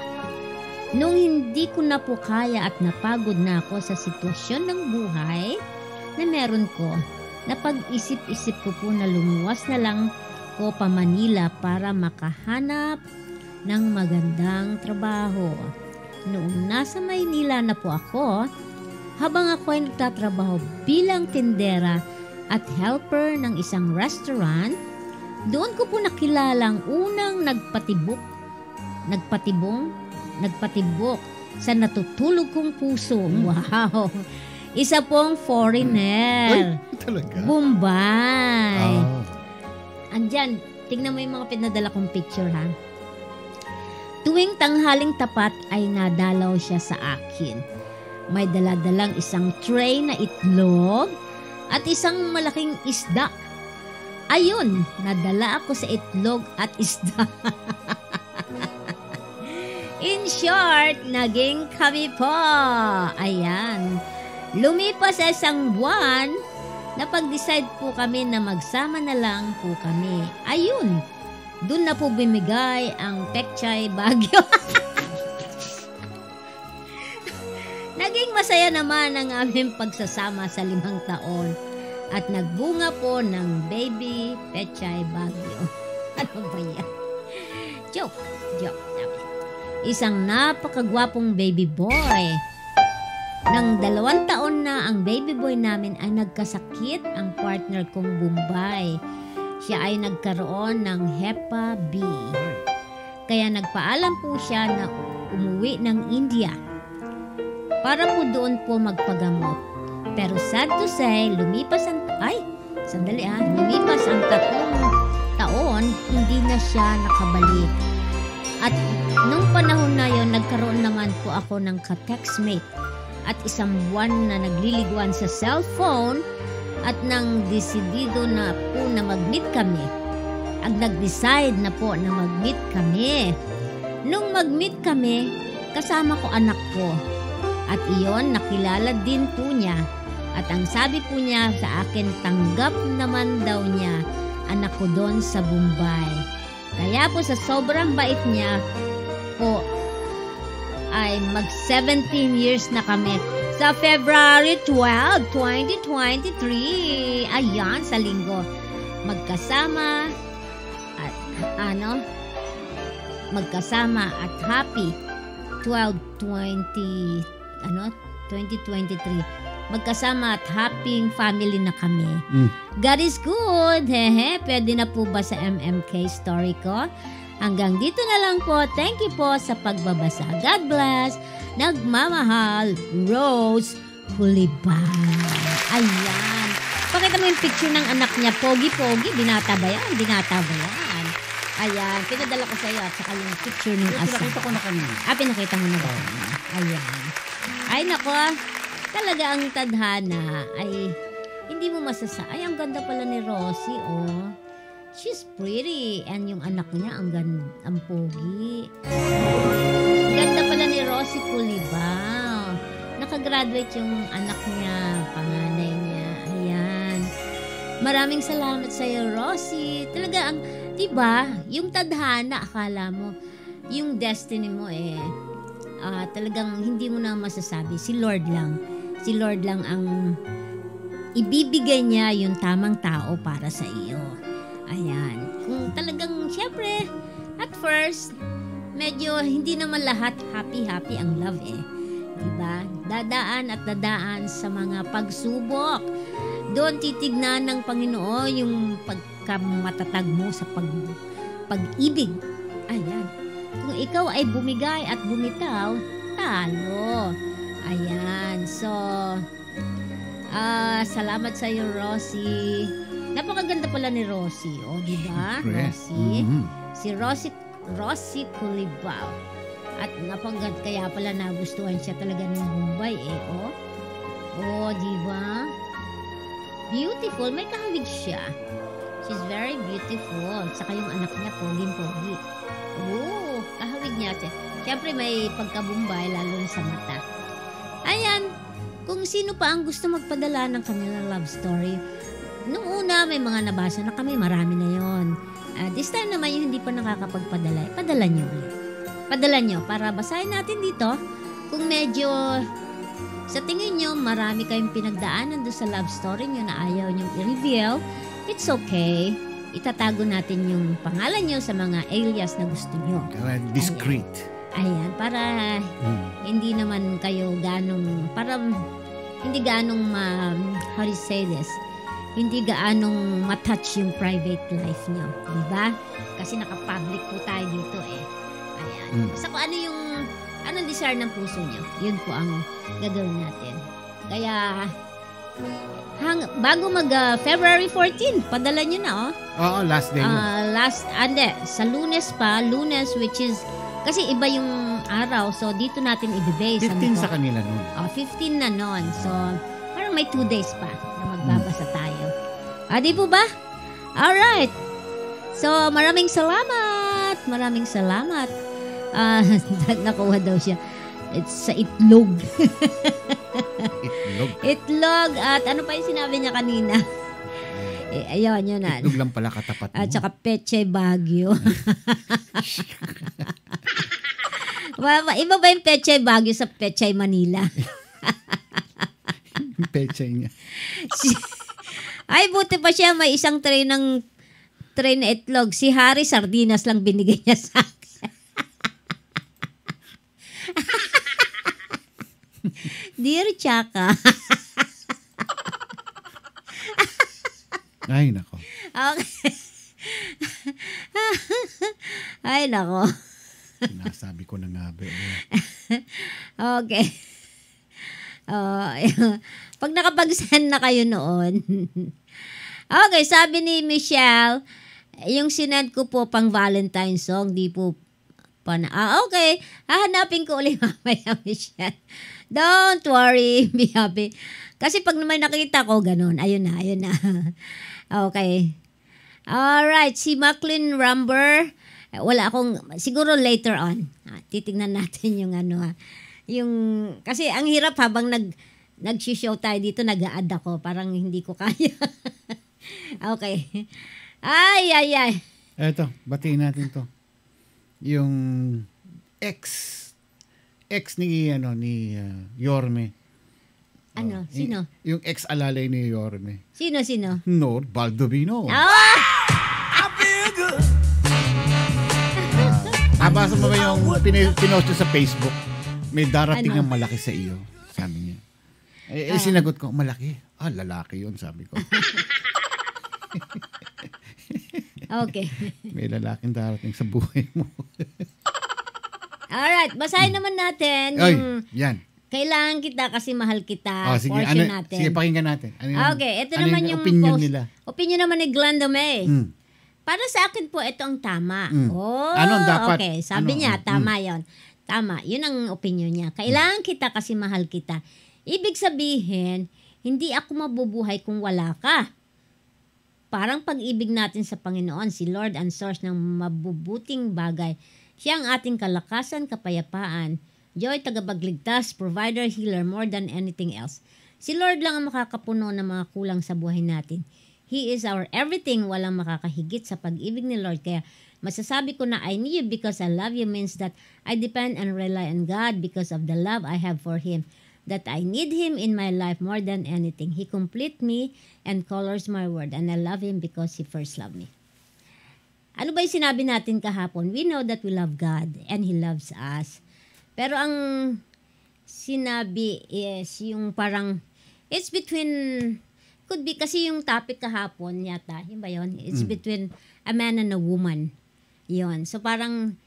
Nung hindi ko na po kaya at napagod na ako sa sitwasyon ng buhay na meron ko, napag-isip-isip ko po na lumuwas na lang ko pa Manila para makahanap ng magandang trabaho. Noong nasa Maynila na po ako, habang ako ay nagtatrabaho bilang tindera at helper ng isang restaurant, doon ko po nakilalang unang nagpatibok sa natutulog kong puso. Wow! Isa pong foreigner. Talaga? Bombay. Andyan, tingnan mo yung mga pinadala kong picture ha. Tuwing tanghaling tapat ay nadalaw siya sa akin. May daladalang isang tray na itlog at isang malaking isda. Ayun, nadala ako sa itlog at isda. In short, naging kami po. Ayan. Lumipas sa isang buwan, napag-decide po kami na magsama na lang po kami. Ayun, dun na po bimigay ang Pechay Baguio. Naging masaya naman ang aming pagsasama sa 5 taon at nagbunga po ng baby Pechay Baguio. Ano ba yan? Joke. Isang napakagwapong baby boy. Nang 2 taon na ang baby boy namin ay nagkasakit ang partner kong Bombay. Siya ay nagkaroon ng Hepa B. Kaya nagpaalam po siya na umuwi ng India para po doon po magpagamot. Pero sad to say, lumipas ang 3 taon, hindi na siya nakabalik. At nung panahon na yon, nagkaroon naman po ako ng ka-textmate at isang buwan na nagliliguan sa cellphone at nang desidido na po na mag-meet kami. Nag-decide na po na mag-meet kami. Nung mag-meet kami, kasama ko anak ko. At iyon, nakilala din po niya. At ang sabi po niya sa akin, tanggap naman daw niya anak ko doon sa Bombay. Kaya po sa sobrang bait niya po ay mag-17 years na kami sa February 12, 2023. Ayan, sa linggo. Magkasama at happy 2023. Magkasama at happy family na kami. God is good. Pwede na po ba sa MMK story ko? Hanggang dito na lang po. Thank you po sa pagbabasa. God bless. Nagmamahal, Rose Culibao. Ayan. Pakita mo yung picture ng anak niya. Pogi-pogi. Binata ba yan? Ayan. Pinadala ko sa iyo at saka yung picture ng asa. Pinakita ko na kanina. Pinakita mo na ba? Ayan. Ay, nako. Talaga ang tadhana ay hindi mo ay ang ganda pala ni Rosie, oh. She's pretty. And yung anak niya, ang pogi. Ganda pala ni Rosie Culibao. Nakagraduate yung anak niya, panganay niya. Ayan. Maraming salamat sa iyo, Rosie. Talaga, diba, yung tadhana, akala mo, yung destiny mo talagang hindi mo na masasabi. Si Lord lang. Si Lord lang ang ibibigay niya yung tamang tao para sa iyo. Ayan. Kung talagang, syempre, at first, medyo hindi naman lahat happy-happy ang love Diba? Dadaan at dadaan sa mga pagsubok. Doon titignan ng Panginoon yung pagkamatatag mo sa pag-ibig. Ayan. Kung ikaw ay bumigay at bumitaw, talo. Ayan. So, salamat sa iyo, Rosie. Napakaganda pala ni Rosie. O, diba? Rosie. Si Rosie Culibao. At kaya pala nagustuhan siya talaga ng Mumbai diba? Beautiful. May kahawig siya. She's very beautiful. Saka yung anak niya, poging-pogi. Kahawig niya. Siyempre may pagka-Mumbai, lalo na sa mata. Ayan. Kung sino pa ang gusto magpadala ng kanilang love story, nung una may mga nabasa na kami, marami na yon. This time naman yung hindi pa nakakapagpadala, padala nyo ulit. Padala nyo para basahin natin dito kung medyo sa tingin nyo marami kayong pinagdaanan doon sa love story nyo na ayaw nyo i-reveal. It's okay. Itatago natin yung pangalan nyo sa mga alias na gusto nyo. Discreet. Ayan, para hindi naman kayo hindi ganong how do you say this? Hindi gaanong matouch yung private life nyo. Diba? Kasi naka-public po tayo dito Ayan. Basta kung anong desire ng puso nyo, yun po ang gagawin natin. Kaya, bago February 14, padala nyo na, last day yun. Sa Lunes which is, kasi iba yung araw, so dito natin i-base. 15 sa kanila nun. 15 na nun. So, parang may 2 days pa na magbabasa tayo. Di po ba? Alright. So, maraming salamat. Nakuha daw siya. It's sa itlog. Itlog. At ano pa yung sinabi niya kanina? Ayun, yun na. Itlog lang pala katapat mo. At saka Peche Baguio. Iba ba yung Peche Baguio sa Peche Manila? Peche niya. Ay, buti pa siya. May isang tray na itlog. Si Harry, sardinas lang binigay niya sa akin. Dear Chaka. Ay, nako. Okay. Ay, nako. Sinasabi ko na nga ba. Okay. Pag nakapag-send na kayo noon. Okay, sabi ni Michelle, yung sinend ko po pang Valentine song, di po pa na. Okay. Hahanapin ko ulit mamaya, Michelle. Don't worry, be happy. Kasi pag may nakita ko, ganun. Ayun na. Okay. Alright, si Macklin Rumber. Wala akong, siguro later on. Titignan natin yung kasi ang hirap habang nag-show tayo dito, nag-a-add ako. Parang hindi ko kaya. Okay. Ay. Eto, batiin natin to. Yung ex ni Yorme. Sino? Yung ex-alalay ni Yorme. Sino? Nord Baldovino. Nabasa mo ba yung pinost sa Facebook? May darating ang malaki sa iyo, sabi niya. Sinagot ko, malaki? Lalaki yun, sabi ko. Okay. May lalaking darating sa buhay mo. Alright, basahin naman natin yan. Kailangan kita kasi mahal kita. Sige, portion natin. Sige, pakinggan natin. Okay, ito naman yung opinion post. Nila. Opinion naman ni Glenda May. Para sa akin po, ito ang tama. Anong dapat? Okay, sabi niya, tama yon. Tama, yun ang opinion niya. Kailangan kita kasi mahal kita. Ibig sabihin, hindi ako mabubuhay kung wala ka. Parang pag-ibig natin sa Panginoon, si Lord ang source ng mabubuting bagay. Siya ang ating kalakasan, kapayapaan, joy, tagapagligtas, provider, healer, more than anything else. Si Lord lang ang makakapuno ng mga kulang sa buhay natin. He is our everything. Walang makakahigit sa pag-ibig ni Lord. Kaya masasabi ko na I need you because I love you means that I depend and rely on God because of the love I have for Him. That I need Him in my life more than anything. He complete me and colors my world. And I love Him because He first loved me. Ano ba yung sinabi natin kahapon? We know that we love God and He loves us. Pero ang sinabi is yung parang, it's between, could be kasi yung topic kahapon yata, yun ba yun? It's between a man and a woman. Yun. So parang,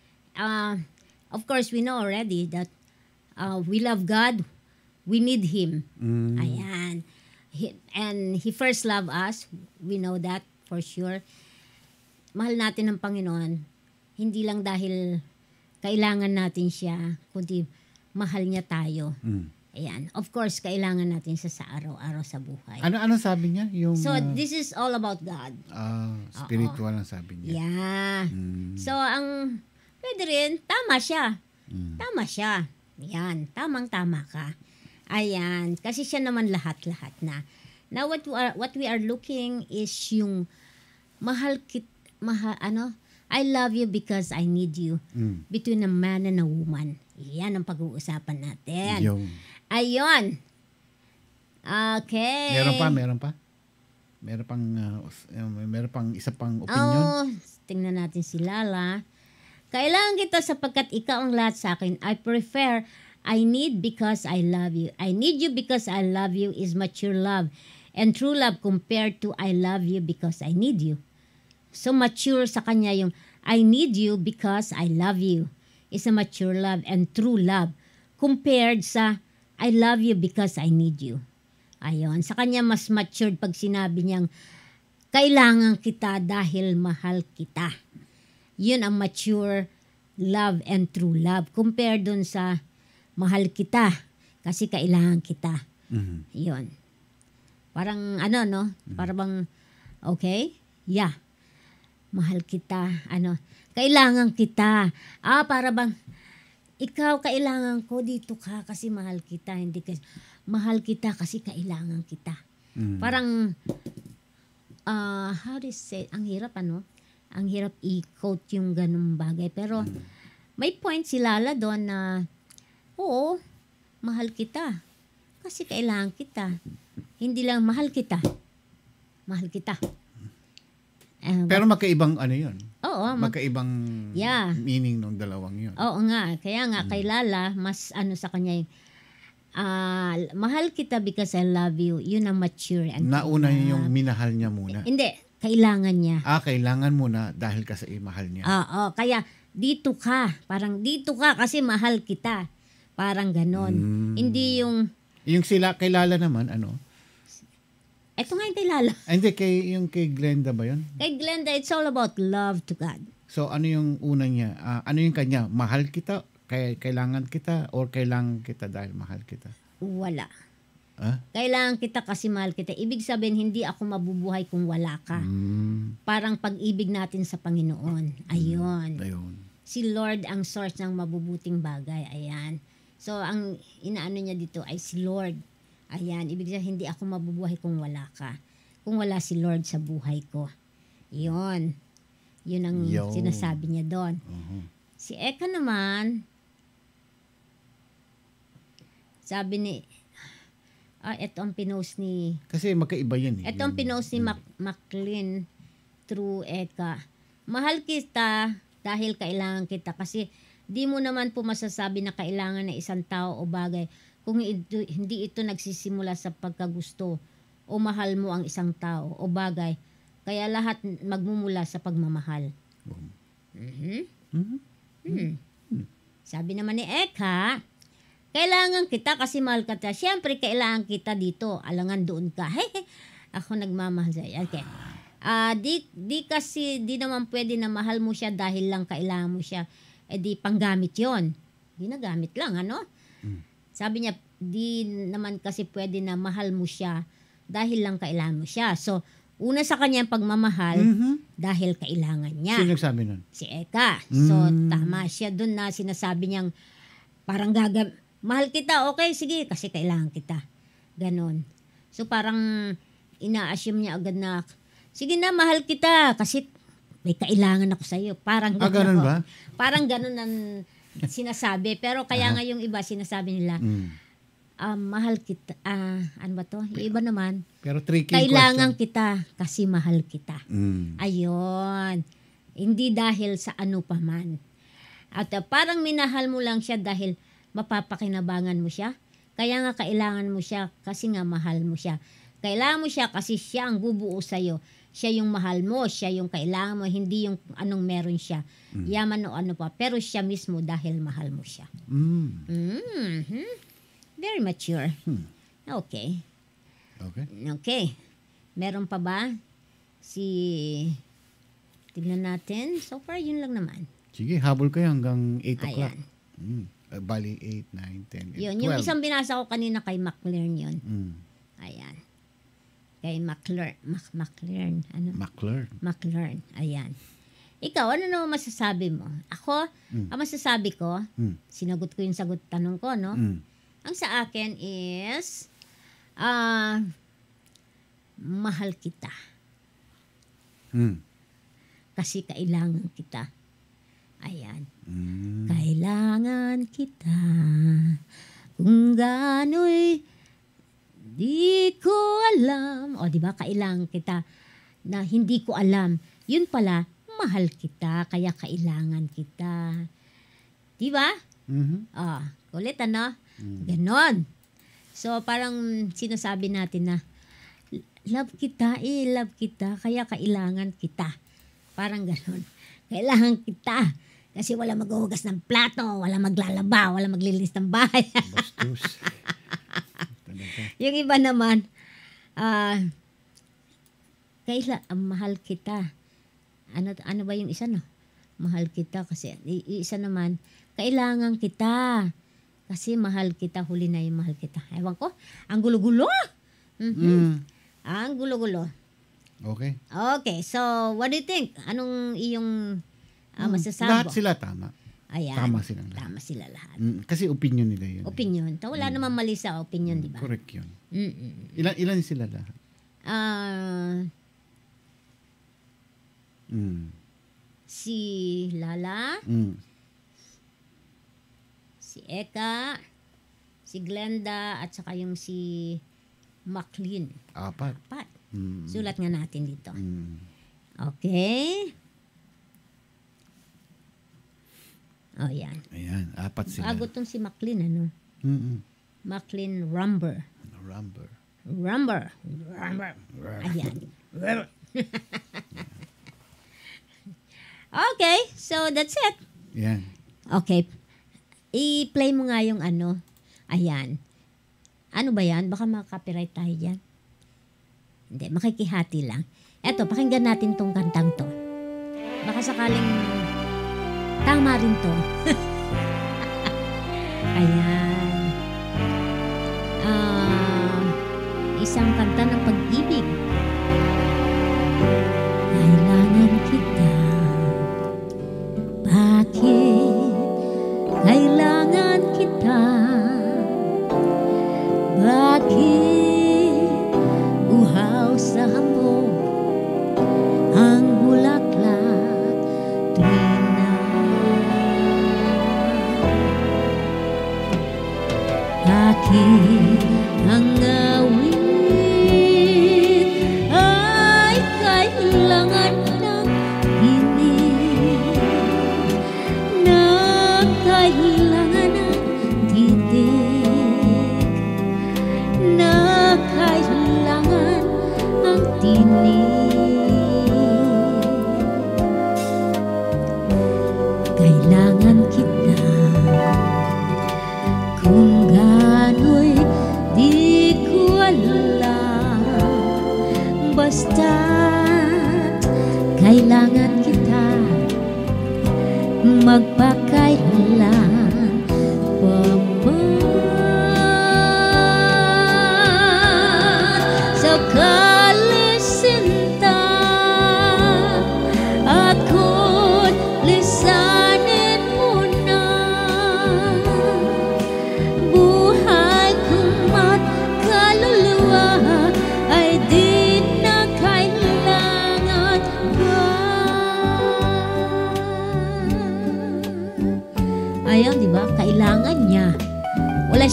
of course, we know already that we love God, we need Him. Ayan. And He first loved us. We know that for sure. Mahal natin ang Panginoon. Hindi lang dahil kailangan natin siya, kundi mahal niya tayo. Ayan. Of course, kailangan natin siya sa araw-araw sa buhay. Ano sabi niya? So, this is all about God. Spiritual ang sabi niya. Yeah. So, ang pwede rin, tama siya. Tama siya. Ayan. Tamang-tama ka. Ayan. Kasi siya naman lahat-lahat na. Now, what we are looking is yung I love you because I need you. Between a man and a woman. Yan ang pag-uusapan natin. Ayun. Okay. Meron pang isa pang opinion. Tingnan natin si Lala. Kailangan kita sapagkat ikaw ang lahat sa akin. I need because I love you. I need you because I love you is mature love. And true love compared to I love you because I need you. So mature sa kanya yung I need you because I love you is a mature love and true love compared sa I love you because I need you. Ayon, sa kanya mas matured pag sinabi niyang kailangan kita dahil mahal kita. Yun ang mature love and true love compared dun sa mahal kita kasi kailangan kita. Yun. Parang Parang okay? Yeah. Mahal kita, kailangan kita. Para bang, ikaw kailangan ko, dito ka kasi mahal kita. Hindi kasi, mahal kita kasi kailangan kita. Parang, how do you say, ang hirap ang hirap i-quote yung ganung bagay. Pero, may point si Lala doon na, oo, mahal kita. Kasi kailangan kita. Hindi lang mahal kita. Mahal kita. Pero magkaibang yun. Oo. Magkaibang meaning ng dalawang yun. Oo nga. Kaya nga, kay Lala, mas sa kanya yung, mahal kita because I love you. Yun ang mature. Nauna yung minahal niya muna. Hindi. Kailangan niya. Kailangan muna dahil kasi mahal niya. Oo. Kaya, dito ka. Parang dito ka kasi mahal kita. Parang ganon. Hindi yung... Yung sila, kay Lala naman, Ito nga yung kay Lala. Hindi, yung kay Glenda ba yun? Kay Glenda, it's all about love to God. So, ano yung una niya? Ano yung kanya? Mahal kita? Kailangan kita? Or kailangan kita dahil mahal kita? Wala. Kailangan kita kasi mahal kita. Ibig sabihin, hindi ako mabubuhay kung wala ka. Parang pag-ibig natin sa Panginoon. Ayun. Si Lord ang source ng mabubuting bagay. Ayan. So, ang inaano niya dito ay si Lord. Ayan, ibig sabihin, hindi ako mabubuhay kung wala ka. Kung wala si Lord sa buhay ko. Yun. Yun ang sinasabi niya doon. Si Eka naman, sabi ni, ito ang pinost ni... Kasi magkaiba yan. Ito ang pinost ni Maclean through Eka. Mahal kita dahil kailangan kita. Kasi di mo naman po masasabi na kailangan ng isang tao o bagay kung hindi ito nagsisimula sa pagkagusto o mahal mo ang isang tao o bagay. Kaya lahat magmumula sa pagmamahal. Sabi naman ni Eka, kailangan kita kasi mahal ka. Siyempre, kailangan kita dito. Alangan doon ka. Ako nagmamahal sa'yo. Okay. Di naman pwede na mahal mo siya dahil lang kailangan mo siya. Di panggamit yon. Ginagamit lang, Sabi niya, di naman kasi pwede na mahal mo siya dahil lang kailangan mo siya. So, una sa kanya ang pagmamahal dahil kailangan niya. Sino nagsabi nun? Si Eka. So, tama siya dun na sinasabi niyang parang mahal kita, okay, sige, kasi kailangan kita. Ganon. So, parang ina-assume niya agad na Sige na, mahal kita. Kasi may kailangan ako sa'yo. Parang ganun ba? Parang ganun ang sinasabi. Pero kaya nga yung iba, sinasabi nila, mahal kita. Ano ba to? Yung iba naman, Pero tricky kailangan question. kita kasi mahal kita. Ayun. Hindi dahil sa ano pa man. At parang minahal mo lang siya dahil mapapakinabangan mo siya. Kaya nga kailangan mo siya kasi nga mahal mo siya. Kailangan mo siya kasi siya ang bubuo sa'yo. Siya yung mahal mo, siya yung kailangan mo, hindi yung anong meron siya. Yaman o ano pa. Pero siya mismo dahil mahal mo siya. Very mature. Okay. Okay. Meron pa ba? Tignan natin. So far, yun lang naman. Sige, habol kayo hanggang 8 o'clock. Ayan. Bali, 8, 9, 10, 11, Yun, 12. yung isang binasa ko kanina kay McLaren yun. Ayan. Kay McLaren. Ano? McLaren. Ayan. Ikaw, ano naman masasabi mo? Ako, ang masasabi ko, sinagot ko yung tanong ko, no? Ang sa akin is, mahal kita. Kasi kailangan kita. Ayan. Kailangan kita. Kung gano'y di ko alam. O, di ba? Kailangan kita na hindi ko alam. Yun pala, mahal kita. Kaya kailangan kita. Di ba? Kulit, ano? Ganon. So, parang sinasabi natin na, love kita, love kita. Kaya kailangan kita. Parang ganon. Kailangan kita. Kasi wala maghuhugas ng plato, wala maglalaba, wala maglilinis ng bahay. Bastos. Yung iba naman, mahal kita. Ano ba yung isa, no? Mahal kita kasi, isa naman, kailangan kita. Kasi mahal kita, huli na yung mahal kita. Ewan ko, ang gulo-gulo. Ang gulo-gulo. Okay. Okay, so what do you think? Anong iyong masasabi? Lahat sila tama. Ayan. Tama sila lahat. Tama sila lahat. Kasi opinion nila yun. Opinion. Wala naman mali sa opinion, di ba? Correct yun. Ilan sila lahat? Si Lala, si Eka, si Glenda, at saka yung si Maclean. Apat. Sulat nga natin dito. Okay. Oh, yan. Ayan, apat sila. Bago tong si Maclean, ano? Maclean Rumber. Ayan. Okay, so that's it. Yan. Okay. I-play mo nga yung ano. Ayan. Ano ba yan? Baka makaka-copyright tayo dyan. Hindi, makikihati lang. Eto, pakinggan natin tong kantang to. Baka sakaling tama rin to. Ayan. Isang kanta ng pag-ibig. Kailangan kita. Bakit kailangan kita? Bakit uhaw sa hambog ang bulaklak tuwina? Bakit ang awit ay kailangan ng dinig, na kailangan ng titig, na kailangan ang tinig. Kailangan kita kung gano'y di ko alam. Basta kailangan kita magpakailan pa man. Sakali sinta ako't lisanin mo na. Buhay kong at kaluluwa ay di na kailangan.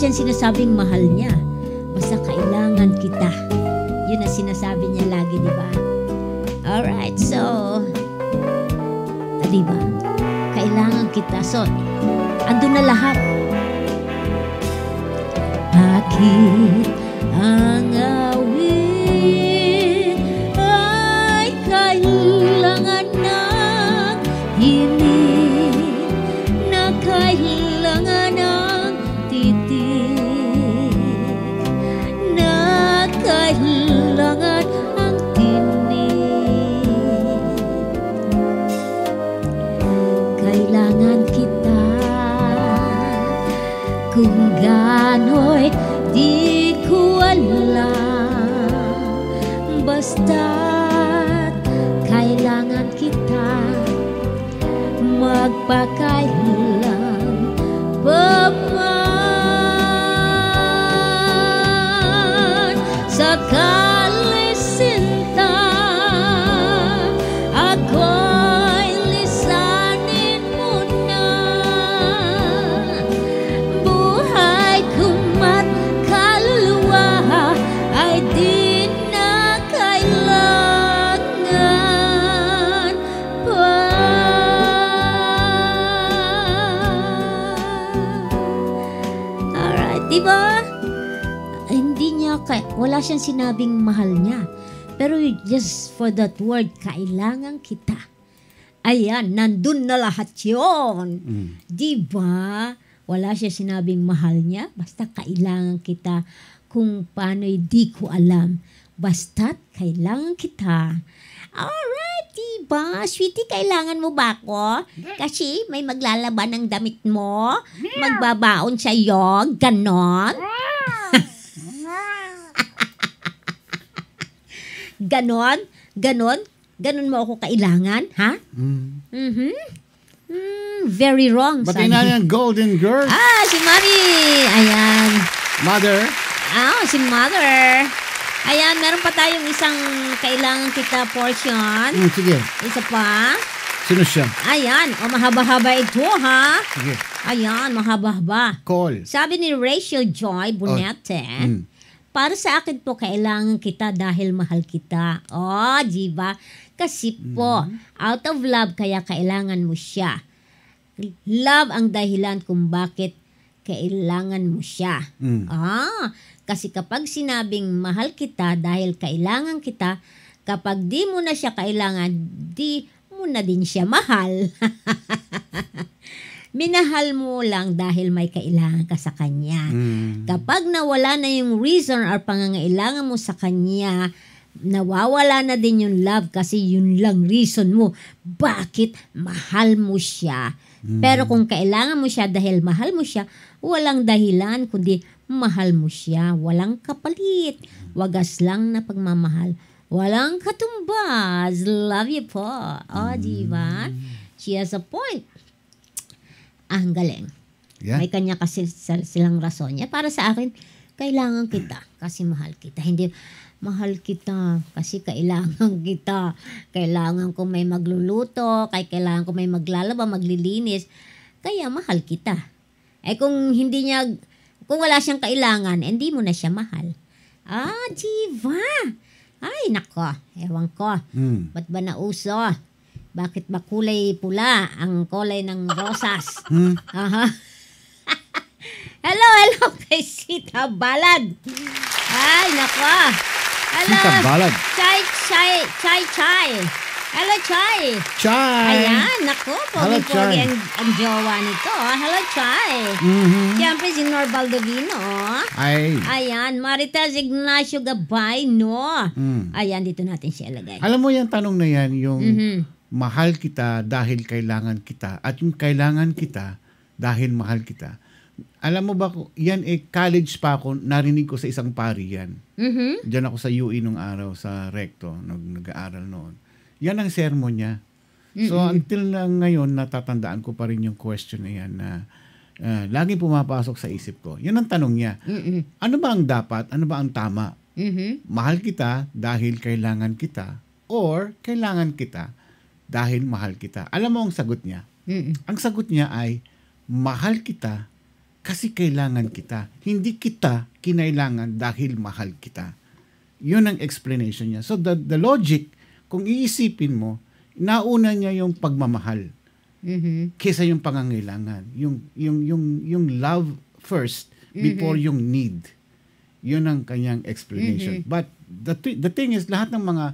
siyang sinasabing mahal niya. Basta kailangan kita. Yun ang sinasabi niya lagi, di ba? Alright, so, di ba? Kailangan kita. So, andun na lahat. Bakit ang awit ay kailangan ng hiling na kailangan ng titig na kailangan ang tinig. Kailangan kita kung gano'y di ko alam, basta't kailangan kita magpakailan pa man. Sakali sinta ako'y lisanin mo na, buhay kumat kaluluwa ay di na kailangan pa. Alright, diba? Hindi niya, wala siyang sinabing mahal niya. Pero just for that word, kailangan kita. Ayan, nandun na lahat yun. Diba? Wala siya sinabing mahal niya. Basta kailangan kita. Kung paano'y di ko alam. Basta't kailangan kita. Alright, diba? Sweetie, kailangan mo ba ako? Kasi may maglalaban ng damit mo. Magbabaon sa'yo. Ganon. Ganon? Ganon? Ganon mo ako kailangan? Ha? Very wrong. Pati na yung Golden Girls. Si Mami. Ayan. Mother. Si Mother. Ayan, meron pa tayong isang kailangan kita portion. Sige. Isa pa. Sino siya? Ayan. Mahaba-haba ito, ha? Sige. Ayan, mahaba-haba. Call. Sabi ni Rachel Joy Bonete, para sa akin po, kailangan kita dahil mahal kita. Diba? Kasi po, out of love, kaya kailangan mo siya. Love ang dahilan kung bakit kailangan mo siya. Kasi kapag sinabing mahal kita dahil kailangan kita, kapag di mo na siya kailangan, di mo na din siya mahal. Minahal mo lang dahil may kailangan ka sa kanya. Kapag nawala na yung reason or pangangailangan mo sa kanya, nawawala na din yung love kasi yun lang reason mo bakit mahal mo siya. Pero kung kailangan mo siya dahil mahal mo siya, walang dahilan kundi mahal mo siya. Walang kapalit. Wagas lang na pagmamahal. Walang katumbas. Love you po. Diba? She has a point. Ang galing. Yeah. May kanya kasi silang rason niya. Para sa akin, kailangan kita kasi mahal kita. Hindi, mahal kita kasi kailangan kita. Kailangan ko may magluluto, kailangan ko may maglalaba, maglilinis. Kaya mahal kita. Kung hindi niya, kung wala siyang kailangan, hindi mo na siya mahal. Diba? Ay, nako. Ewan ko. Ba't ba nauso? Bakit ba kulay pula ang kulay ng rosas? Hello kay Sita Balad. Ay, nako. Hello. Sita Balad. Chai. Hello, Chai. Ayan, nako. Pogi-pogi ang jowa nito. Hello, Chai. Siyempre si Nor Baldovino. Ayan, Maritas Ignacio Gabay, no? Ayan, dito natin siya lagay. Alam mo yung tanong na yan, yung mahal kita dahil kailangan kita at yung kailangan kita dahil mahal kita. Alam mo ba, yan college pa ako, narinig ko sa isang pari yan. Diyan ako sa UE nung araw, sa Recto, nag-aaral noon. Yan ang sermon niya. So until na ngayon, natatandaan ko pa rin yung question na yan na laging pumapasok sa isip ko. Yan ang tanong niya. Ano ba ang dapat? Ano ba ang tama? Mahal kita dahil kailangan kita or kailangan kita dahil mahal kita. Alam mo ang sagot niya? Ang sagot niya ay mahal kita kasi kailangan kita. Hindi kita kinailangan dahil mahal kita. Yun ang explanation niya. So the logic, kung iisipin mo, nauna niya yung pagmamahal kaysa yung pangangailangan. Yung love first before yung need. Yun ang kanyang explanation. But the thing is, lahat ng mga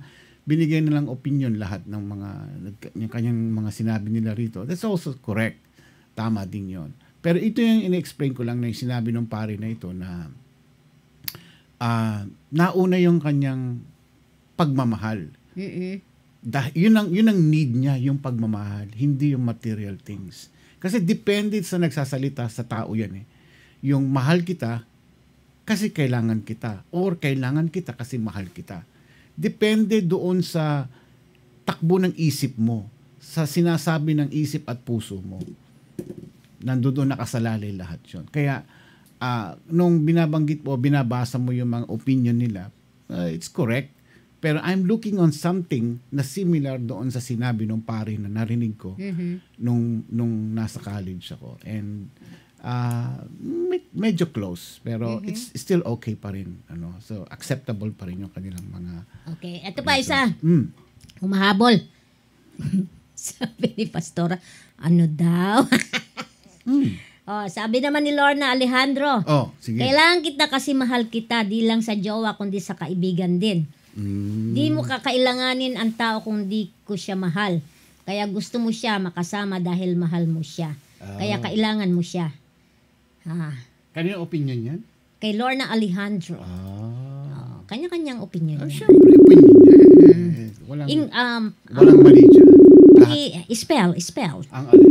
binigay nilang opinion, lahat ng yung kanyang mga sinabi nila rito, that's also correct. Tama din yon. Pero ito yung in-explain ko lang na yung sinabi ng pare na ito na nauna yung kanyang pagmamahal. Yun ang need niya, yung pagmamahal, hindi yung material things. Kasi depende sa nagsasalita sa tao yan eh. Yung mahal kita kasi kailangan kita, or kailangan kita kasi mahal kita. Depende doon sa takbo ng isip mo, sa sinasabi ng isip at puso mo. Nandoon nakasalalay lahat yun. Kaya nung binabanggit mo, binabasa mo yung mga opinion nila, it's correct. Pero I'm looking on something na similar doon sa sinabi ng pare na narinig ko nung nasa college ako. And medyo close, pero it's still okay pa rin. So acceptable pa rin yung kanilang mga... Okay, ito pa isa. Humahabol. Sabi ni Pastora, ano daw? Sabi naman ni Lorna Alejandro, sige. Kailangan kita kasi mahal kita, di lang sa jowa, kundi sa kaibigan din. Di mo kakailanganin ang tao kung di ko siya mahal. Kaya gusto mo siya makasama dahil mahal mo siya. Kaya kailangan mo siya. Kanino opinion yan? Kay Lorna Alejandro. Kanya-kanyang opinion. Siyempre, opinion niya. Walang mali dyan. Spell. Ang alin?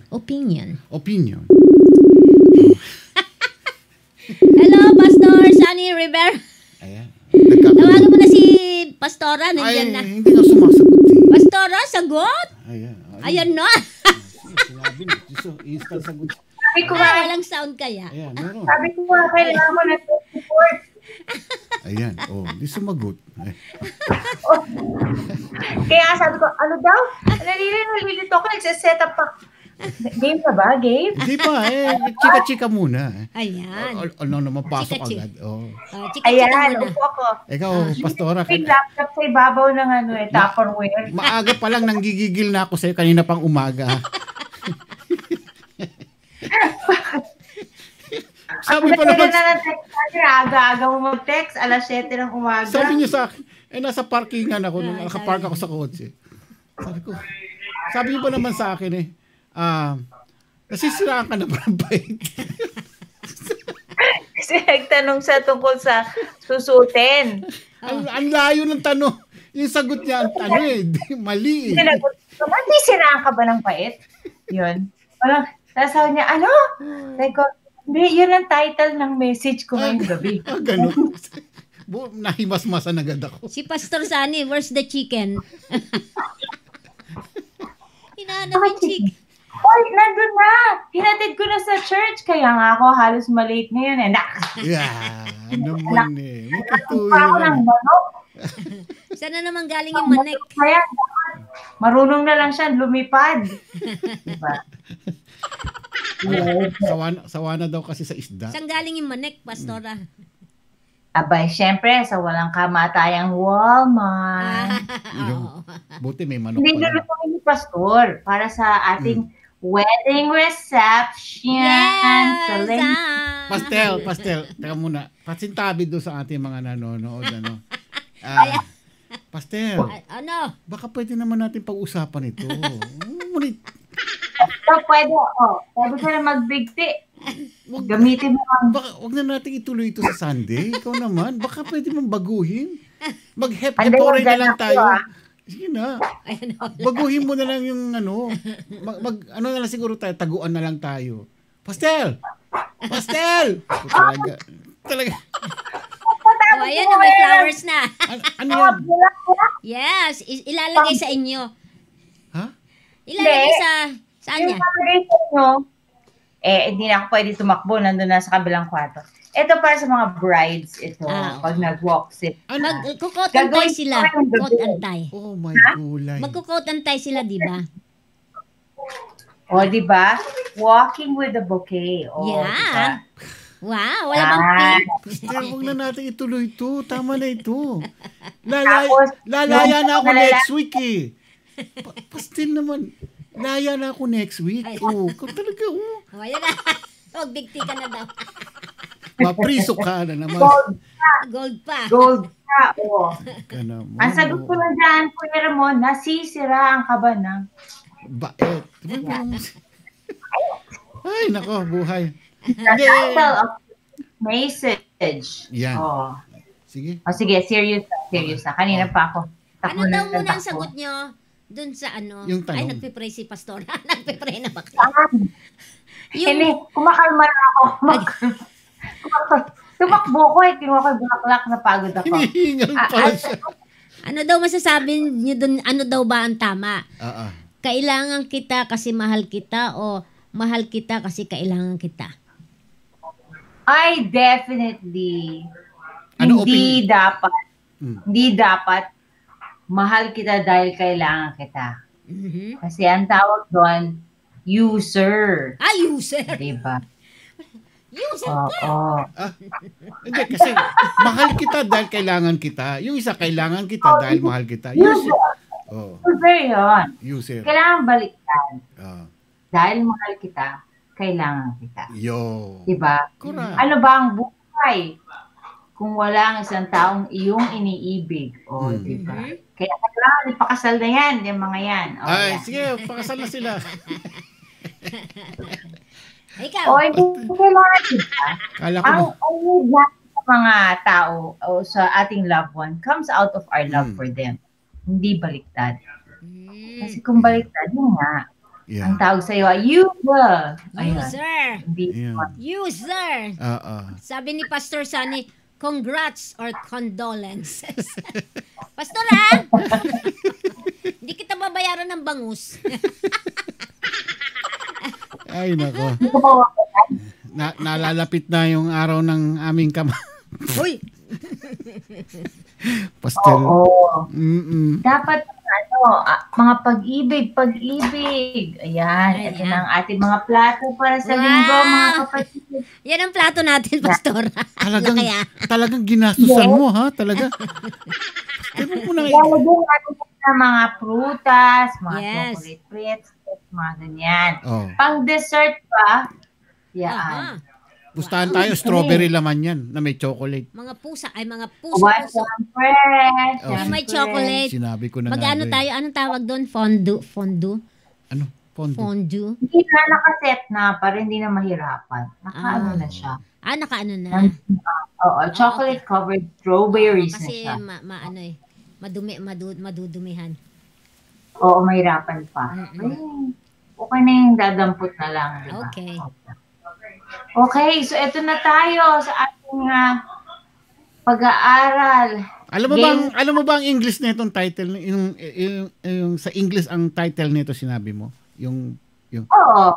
Opinion. Hello, Pastor Sunny Rivera. Ayan. Tawagan mo na si Pastora. Nandiyan na. Hindi nga sumasagot eh. Pastora, sagot. Ayan na. Sinabi niyo. So, instant sagot. Walang sound kaya. Ayan, meron. Sabi ko nga, kailangan mo na support. Ayan, di sumagot. Kaya sabi ko, ano daw? Nalilito ako, nagsiset up pa. Game pa ba? Game? Hindi pa chika-chika muna. Ayan. Ano naman, pasok agad. Ayan, upo ako. Ikaw, Pastora. May laptop sa ibabaw ng Tupperware. Maaga pa lang nanggigigil na ako sa'yo kanina pang umaga. Sabi pa naman, aga-aga mo mag-text, alas 7 ng umaga. Sabi niyo sa akin, nasa parkingan ako, nakapark ako sa kotse. Sabi niyo pa naman sa akin nasisiraan ka na ba ng bait? Kasi nagtanong sa tungkol sa susutin. Ang layo ng tanong. Yung sagot niya, mali eh. Nasisiraan ka ba ng bait? Yun. Sasabi niya, ano? Hindi, yun ang title ng message ko ngayong gabi. Ganun. Nahimasmasan agad ako. Si Pastor Sunny, where's the chicken? Hinahanap yung chicken. Oy, nandun na. Hinatid ko na sa church. Kaya nga ako halos malate ngayon eh. Naman eh. Pa ako ng manok. Sana naman galing yung manek. Kaya marunong na lang siya lumipad. Diba? Sawa na daw kasi sa isda. Saan galing yung manek, Pastora? Abay, syempre, sa walang kamatayang Walmart. Buti may manok Hindi pa. na kami ni Pastor para sa ating wedding reception. Pastel. Teka muna. Pasintabi doon sa ating mga nanonood. Pastel. Ano? Baka pwede naman natin pag-usapan ito. Pwede ka na magbigti. Gamitin mo ang... Wag na natin ituloy ito sa Sunday. Ikaw naman. Baka pwede mong baguhin. Mag-hep-heporay na lang tayo. Sige na. Baguhin mo na lang yung ano na lang siguro tayo. Taguan na lang tayo. Pastel! Talaga. Ayan na, may flowers na. Ano yan? Yes, ilalagay sa inyo. Ha? Ilalagay saan niya? Ilalagay sa inyo. Hindi na ako pwede tumakbo. Nandun na sa kabilang kwarto. Ito para sa mga brides. Ito, pag nag-walk sit. Magkukot antay sila. Coat antay. Oh my gulay. Magkukot antay sila, di ba? O, di ba? Walking with a bouquet. O, Yeah. diba? Wow, wala bang tip? Pero huwag na natin ituloy ito. Tama na ito. Tapos, Lalaya na ako yung next week eh. Pastil naman. Laya na ako next week. Oh, talaga, oh. Oh, ayan na. Magbigti ka na daw. Mapriso ka na naman. Gold pa. Gold ka. O. Ka naman. Ang sagot ko na dyan, Kuya Ramon, nasisiraan ka ba ng... Bait. Ay, nako, buhay. The title of message. Yan. Oh. Sige. O sige, serious na. Kanina pa ako. Ano daw muna ang sagot nyo dun sa ano? Yung tanong. Ay, nagpipray si Pastor. Nagpipray na ba kayo? Hindi, kumakalma na ako. Tumakbo ko eh. Kinuha ko yung bulaklak, napagod ako. Hinihingal pala siya. Ano daw masasabi nyo dun? Ano daw ba ang tama? Kailangan kita kasi mahal kita o mahal kita kasi kailangan kita? I definitely Ano hindi dapat mahal kita dahil kailangan kita. Kasi ang tawag doon, user. User. Diba? User Oo. Hindi, kasi mahal kita dahil kailangan kita. Yung isa, kailangan kita dahil mahal kita. User. User yun. User. Kailangan balikan. Dahil mahal kita, kailangan kita. Yo. Diba? Correct. Ano ba ang buhay kung wala ang isang taong iyong iniibig? O, diba? Kaya kailangan ipakasal na yan, yung mga yan. O, Ay, yan. sige, pakasal na sila. Ikaw. O, hindi kailangan diba? Kala ko Ang need natin sa mga tao o sa ating loved one comes out of our love for them. Hindi baliktad. Kasi kung baliktad, yun nga. Yeah. Ang tawag sa'yo ay user. User. Hindi. User. Sabi ni Pastor Sunny, congrats or condolences. Pastor, ha? Hindi kita babayaran ng bangus. Ay, nako. Nalalapit na yung araw ng aming Uy! Pastel. Oo. Dapat mga pag-ibig. Ayan. Ito na ang ating mga plato para sa linggo, mga kapatid. Yan ang plato natin, Pastor. Talagang ginastusan mo, ha? Talaga. Lalagyan natin ng mga prutas, mga chocolate treats, mga ganyan. Pang dessert pa, yan. Gustahan tayo, strawberry laman yan, na may chocolate. Mga puso. Fresh. May chocolate. Sinabi ko na Mag-ano tayo, anong tawag doon? Fondue? Ano? Fondue? Hindi na nakaset na, para hindi na mahirapan. Nakaano na siya. Nakaano na. Oo, chocolate covered strawberries na siya. Kasi madudumihan. Oo, mahirapan pa. Okay na yung dadampot na lang. Diba? Okay. Okay, so eto na tayo sa ating pag-aaral. Alam mo ba ang English na itong title, yung sa English ang title nito sinabi mo? Oo.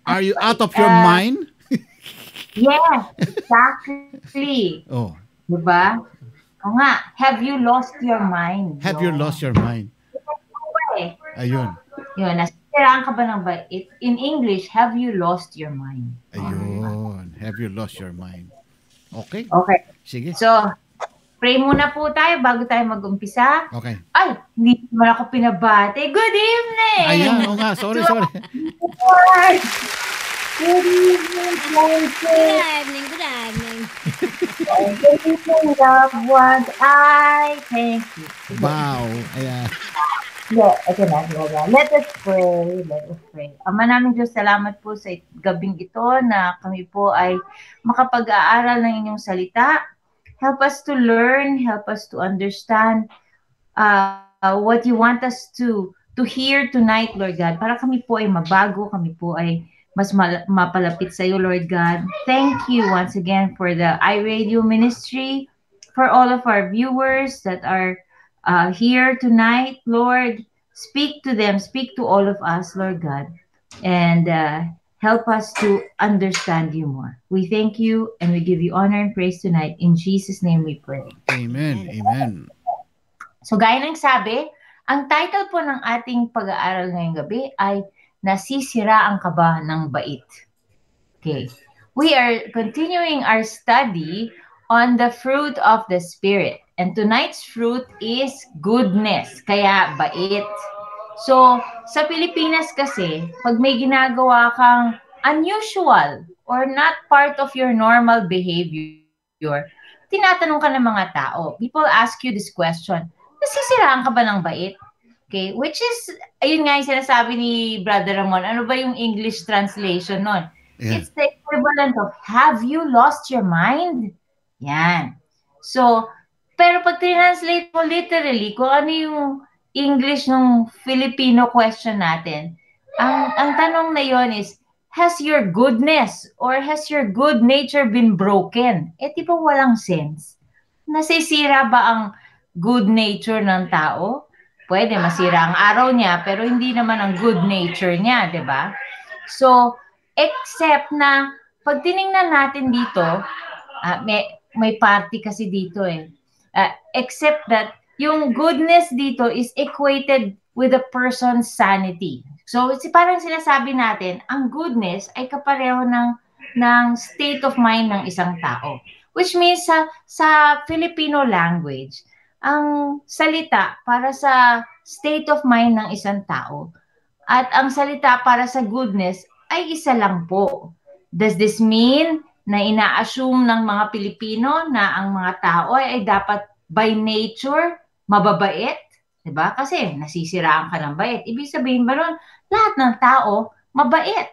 Are you out of your mind? Yes, exactly. Diba? O nga, have you lost your mind? Have you lost your mind? Ayun. Yun, nasiraan ka ba ng bait? In English, have you lost your mind? Ayun, have you lost your mind? Okay. Okay. Sige. So, pray muna po tayo bago tayo mag-umpisa. Okay. Ay, hindi naman ako pinabate. Good evening! Ayan, sorry. Good evening, Good evening. Good evening, loved ones. I thank you. Wow. Ayan. Ito na. Let us pray. Ama namin Diyos, salamat po sa gabing ito na kami po ay makapag-aaral ng inyong salita. Help us to learn, help us to understand what you want us to hear tonight, Lord God. Para kami po ay mabago, kami po ay mas mapalapit sa iyo, Lord God. Thank you once again for the iRadio ministry, for all of our viewers that are here tonight, Lord. Speak to them, speak to all of us, Lord God, and help us to understand you more. We thank you and we give you honor and praise tonight. In Jesus' name we pray. Amen. Amen. So gaya ng sabi, ang title po ng ating pag-aaral ngayong gabi ay nasisiraan ka ba ng bait? Okay. We are continuing our study on the fruit of the Spirit. And tonight's fruit is goodness, kaya bait. So, sa Pilipinas kasi, pag may ginagawa kang unusual or not part of your normal behavior, tinatanong ka ng mga tao. People ask you this question, nasisiraan ka ba ng bait? Okay, which is, ayun nga yung sinasabi ni Brother Ramon, ano ba yung English translation nun? Yeah. It's the equivalent of, have you lost your mind? Yan. So, pero pag translate mo literally, kung ano yung English ng Filipino question natin, ang tanong na yon is, has your goodness or has your good nature been broken? Eh, di ba walang sense? Nasisira ba ang good nature ng tao? Pwede masira ang araw niya, pero hindi naman ang good nature niya, di ba? So, except na pag tiningnan natin dito, may party kasi dito eh. Except that yung goodness dito is equated with a person's sanity. So, parang sinasabi natin, ang goodness ay kapareho ng state of mind ng isang tao. Which means sa Filipino language, ang salita para sa state of mind ng isang tao at ang salita para sa goodness ay isa lang po. Does this mean na ina-assume ng mga Pilipino na ang mga tao ay dapat by nature mababait? Diba? Kasi nasisiraan ka ng bait. Ibig sabihin ba nun, lahat ng tao mabait.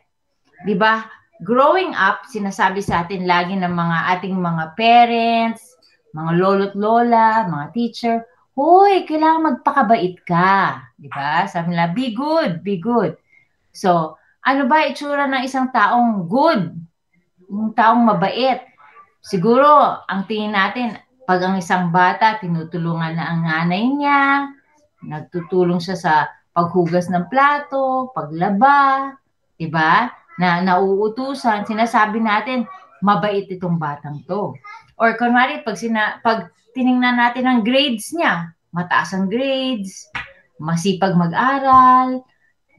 Diba? Growing up, sinasabi sa atin lagi ng mga ating mga parents, mga lolo't lola, mga teacher, hoy, kailangan magpakabait ka. Diba? Sabi nila, be good, be good. So, ano ba itsura ng isang taong good? Yung taong mabait. Siguro, ang tingin natin, pag ang isang bata, tinutulungan na ang nanay niya, nagtutulong siya sa paghugas ng plato, paglaba, diba? Na nauutusan, sinasabi natin, mabait itong batang to. Or kunwari, pag tiningnan natin ang grades niya, mataas ang grades, masipag mag-aral,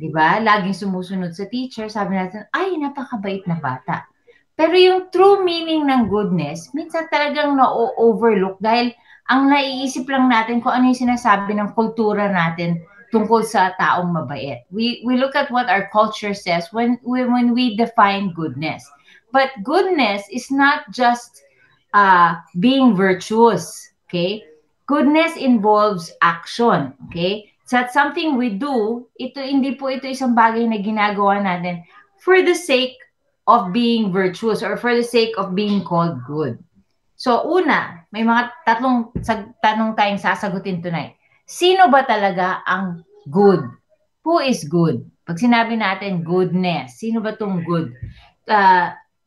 diba? Laging sumusunod sa teacher, sabi natin, ay, napakabait na bata. Pero yung true meaning ng goodness, minsan talagang na-overlook dahil ang naiisip lang natin kung ano yung sinasabi ng kultura natin tungkol sa taong mabait. We look at what our culture says when we define goodness. But goodness is not just being virtuous, okay? Goodness involves action, okay? So that's something we do, hindi po ito isang bagay na ginagawa natin for the sake of being virtuous or for the sake of being called good. So una, may mga tatlong tanong tayong sasagutin tonight. Sino ba talaga ang good? Who is good? Pag sinabi natin goodness, sino ba tong good?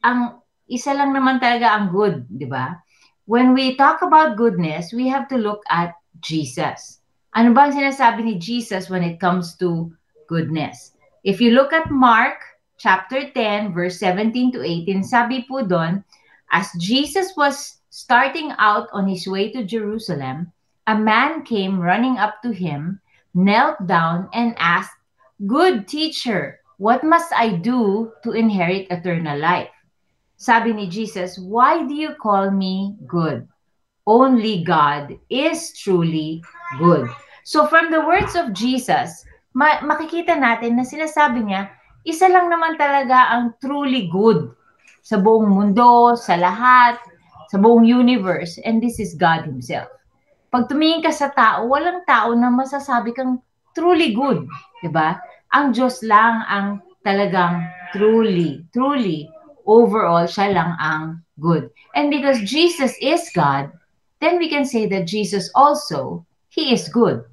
Ang isa lang naman talaga ang good, di ba? When we talk about goodness, we have to look at Jesus. Ano ba ang sinasabi ni Jesus when it comes to goodness? If you look at Mark chapter 10, verse 17 to 18, sabi po doon, as Jesus was starting out on his way to Jerusalem, a man came running up to him, knelt down, and asked, "Good teacher, what must I do to inherit eternal life?" Sabi ni Jesus, "Why do you call me good? Only God is truly good." So from the words of Jesus, makikita natin na sinasabi niya, isa lang naman talaga ang truly good sa buong mundo, sa lahat, sa buong universe, and this is God Himself. Pag tumingin ka sa tao, walang tao na masasabi kang truly good, di ba? Ang Diyos lang ang talagang truly, overall, siya lang ang good. And because Jesus is God, then we can say that Jesus also, He is good.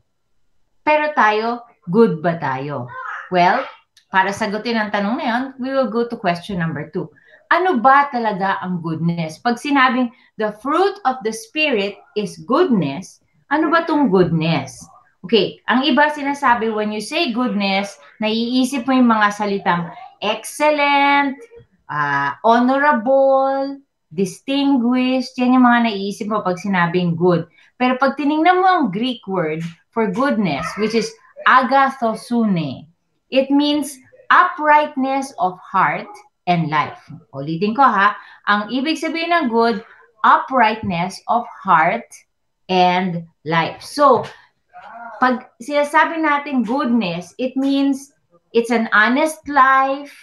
Pero tayo, good ba tayo? Well, para sagutin ang tanong na yun, we will go to question number 2. Ano ba talaga ang goodness? Pag sinabing the fruit of the Spirit is goodness, ano ba tong goodness? Okay, ang iba sinasabi, when you say goodness, naiisip mo yung mga salitang excellent, honorable, distinguished, yan yung mga naiisip mo pag sinabing good. Pero pag tinignan mo ang Greek word for goodness, which is agathosune, it means uprightness of heart and life. Ulitin ko ha, ang ibig sabihin ng good, uprightness of heart and life. So, pag sinasabi natin goodness, it means it's an honest life,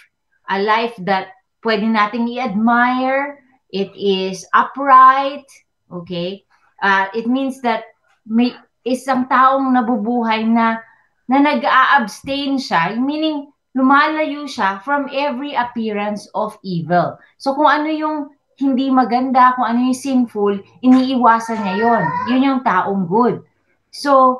a life that pwede nating i-admire, it is upright, okay? It means that may isang taong nabubuhay na nag-a-abstain siya, meaning lumalayo siya from every appearance of evil. So kung ano yung hindi maganda, kung ano yung sinful, iniiwasan niya yon. Yun yung taong good. So,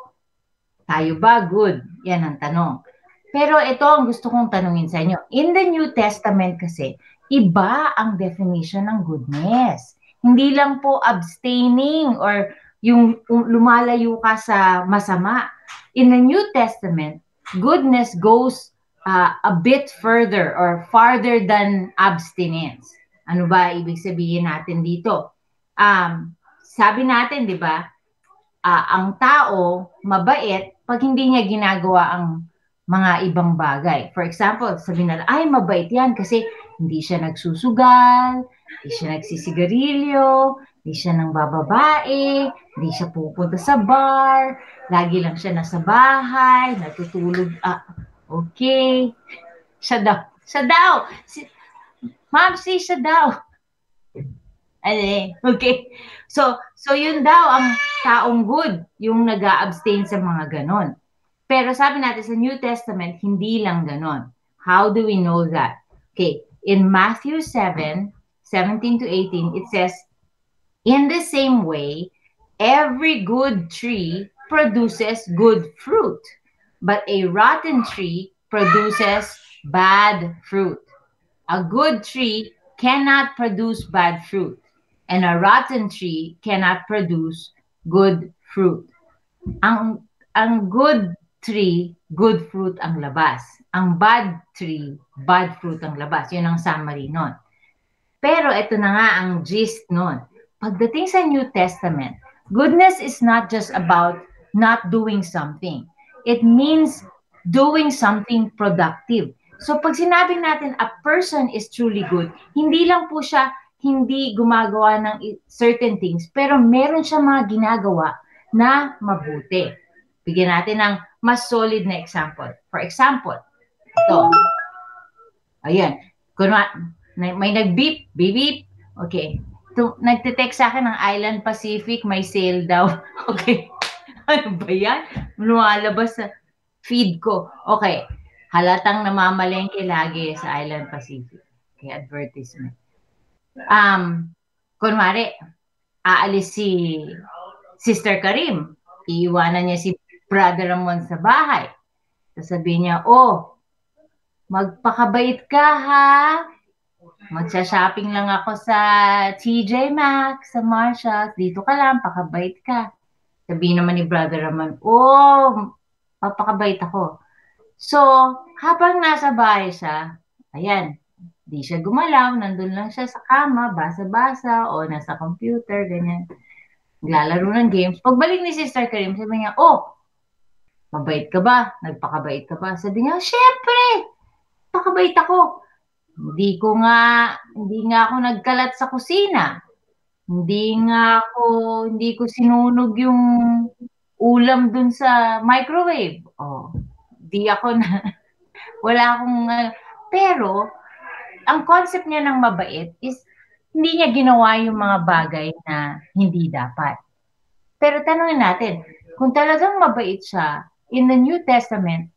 tayo ba good? Yan ang tanong. Pero ito ang gusto kong tanungin sa inyo. In the New Testament kasi, iba ang definition ng goodness. Hindi lang po abstaining or yung lumalayo ka sa masama. In the New Testament, goodness goes a bit further or farther than abstinence. Ano ba ibig sabihin natin dito? Sabi natin, di ba, ang tao mabait pag hindi niya ginagawa ang mga ibang bagay. For example, sabi nila, ay mabait yan kasi hindi siya nagsusugal, hindi siya nagsisigarilyo, hindi siya nang bababae, hindi siya pupunta sa bar, lagi lang siya nasa bahay, natutulog. Okay. Siya daw. Ma'am, siya daw. Okay. So yun daw ang taong good, yung nag-a-abstain sa mga ganon. Pero sabi natin sa New Testament, hindi lang ganon. How do we know that? Okay. In Matthew 7:17-18, it says, in the same way, every good tree produces good fruit, but a rotten tree produces bad fruit. A good tree cannot produce bad fruit, and a rotten tree cannot produce good fruit. Ang good tree, good fruit ang labas. Ang bad tree, bad fruit ang labas. Yun ang summary nun. Pero ito na nga ang gist nun. Pagdating sa New Testament, goodness is not just about not doing something. It means doing something productive. So pag sinabi natin a person is truly good, hindi lang po siya hindi gumagawa ng certain things, pero meron siya mga ginagawa na mabuti. Bigyan natin ng mas solid na example. For example, ito. Ayan. May nag-beep, beep. Okay. Nagte-text sa akin ng Island Pacific, may sale daw. Okay. Ano ba yan? Lumalabas sa feed ko. Okay. Halatang namamalengke lagi sa Island Pacific. Okay, advertisement. Kunwari, aalis si Sister Karim. Iiwanan niya si Brother Ramon sa bahay. Sasabihin niya, magpakabait ka ha. Magsha-shopping lang ako sa TJ Maxx, sa Marshalls. Dito ka lang, pakabait ka. Sabihin naman ni Brother Ramon, papakabait ako. So, habang nasa bahay siya, ayan, di siya gumalaw, nandun lang siya sa kama, basa-basa, o nasa computer, ganyan. Naglalaro ng games. Pagbalik ni Sister Karim, sabi niya, mabait ka ba? Nagpakabait ka ba? Sabi niya, syempre, pakabait ako. Hindi nga ako nagkalat sa kusina. Hindi ko sinunog yung ulam dun sa microwave. Wala akong, pero, ang concept niya ng mabait is, hindi niya ginawa yung mga bagay na hindi dapat. Pero tanungin natin, kung talagang mabait siya, in the New Testament,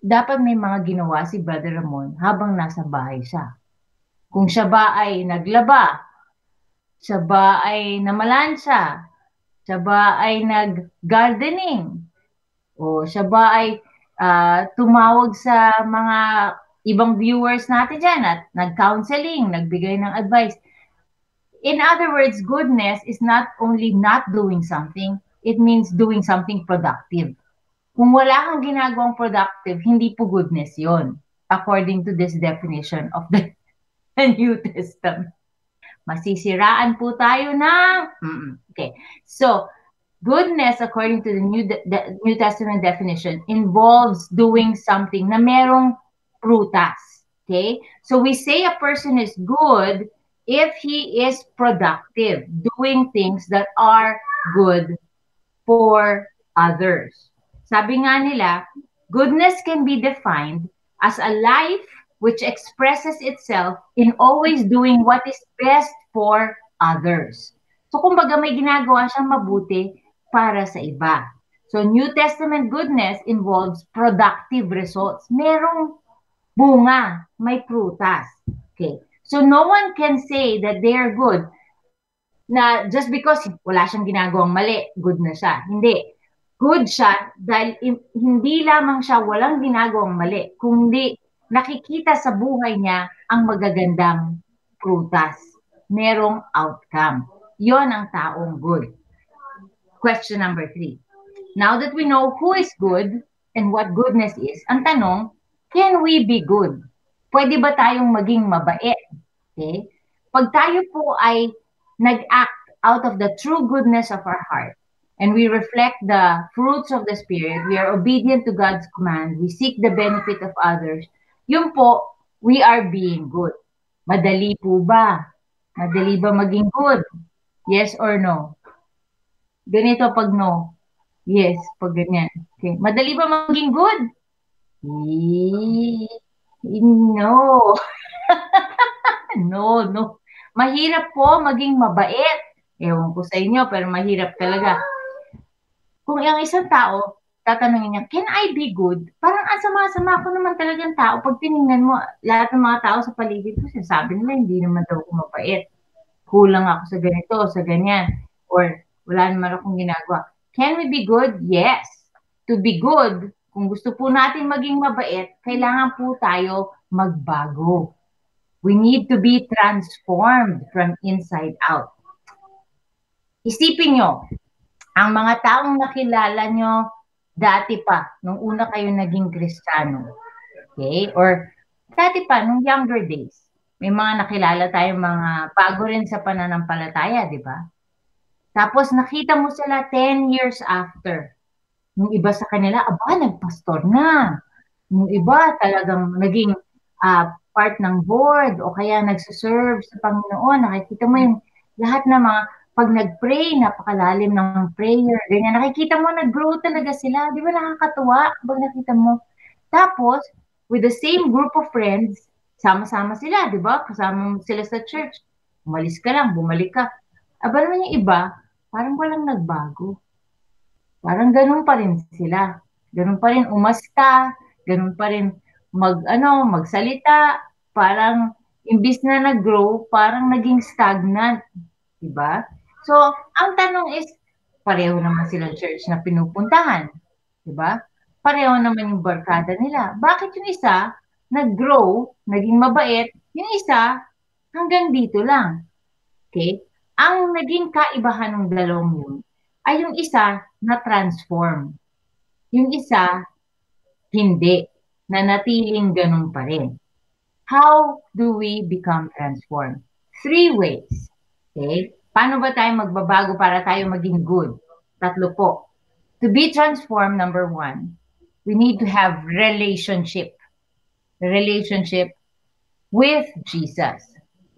dapat may mga ginawa si Brother Ramon habang nasa bahay siya. Kung siya ba ay naglaba, siya ba ay namalansya, siya ba ay nag-gardening, o siya ba ay tumawag sa mga ibang viewers natin dyan at nag-counseling, nagbigay ng advice. In other words, goodness is not only not doing something, it means doing something productive. Kung wala kang ginagawang productive, hindi po goodness yon, according to this definition of the New Testament. Masisiraan po tayo ng... Okay. So, goodness, according to the New Testament definition, involves doing something na merong prutas. Okay? So we say a person is good if he is productive, doing things that are good for others. Sabi nga nila, goodness can be defined as a life which expresses itself in always doing what is best for others. So kumbaga may ginagawa siyang mabuti para sa iba. So New Testament goodness involves productive results. Merong bunga, may prutas. Okay. So no one can say that they are good na just because wala siyang ginagawang mali, good na siya. Hindi. Good siya dahil hindi lamang siya walang ginagawang mali, kundi nakikita sa buhay niya ang magagandang prutas. Merong outcome. Yon ang taong good. Question number 3. Now that we know who is good and what goodness is, ang tanong, can we be good? Pwede ba tayong maging mabait? Okay? Pag tayo po ay nag-act out of the true goodness of our heart, and we reflect the fruits of the Spirit, we are obedient to God's command, we seek the benefit of others, yun po, we are being good. Madali po ba? Madali ba maging good? Yes or no? Ganito pag no. Yes, pag ganyan. Okay. Madali ba maging good? No. No. Mahirap po maging mabait. Ewan ko sa inyo, pero mahirap talaga. Kung yung isang tao, tatanungin niya, can I be good? Parang sama-sama ko naman talagang tao. Pag tinignan mo, lahat ng mga tao sa paligid ko, sinasabi nila, hindi naman daw ako mabait. Kulang ako sa ganito, sa ganyan. Or wala naman akong ginagawa. Can we be good? Yes. To be good, kung gusto po natin maging mabait, kailangan po tayo magbago. We need to be transformed from inside out. Isipin nyo, ang mga taong nakilala nyo dati pa, nung una kayo naging Kristiyano. Okay? Or dati pa, nung younger days. May mga nakilala tayong mga bago rin sa pananampalataya, di ba? Tapos nakita mo sila 10 years after. Yung iba sa kanila, nagpastor na. Yung iba talagang naging part ng board o kaya nagsuserve sa Panginoon. Nakikita mo yung lahat ng mga, pag nag-pray, napakalalim ng prayer. Ganyan, nakikita mo, nag-grow talaga sila. Di ba nakakatuwa pag nakita mo? Tapos, with the same group of friends, sama-sama sila, di ba? Kasama sila sa church. Umalis ka lang, bumalik ka. Naman yung iba, parang walang nagbago. Parang ganun pa rin sila. Ganun pa rin umasta, ganun pa rin magsalita, parang imbis na nag-grow, parang naging stagnant. Diba? So, ang tanong is, pareho naman silang church na pinupuntahan. Diba? Pareho naman yung barkada nila. Bakit yung isa, nag-grow, naging mabait, yung isa, hanggang dito lang. Okay? Ang naging kaibahan ng dalawang yun, ay yung isa na transform. Yung isa, hindi. Nanatiling ganun pa rin. How do we become transformed? 3 ways. Okay? Paano ba tayo magbabago para tayo maging good? 3 po. To be transformed, number 1, we need to have relationship. Relationship with Jesus.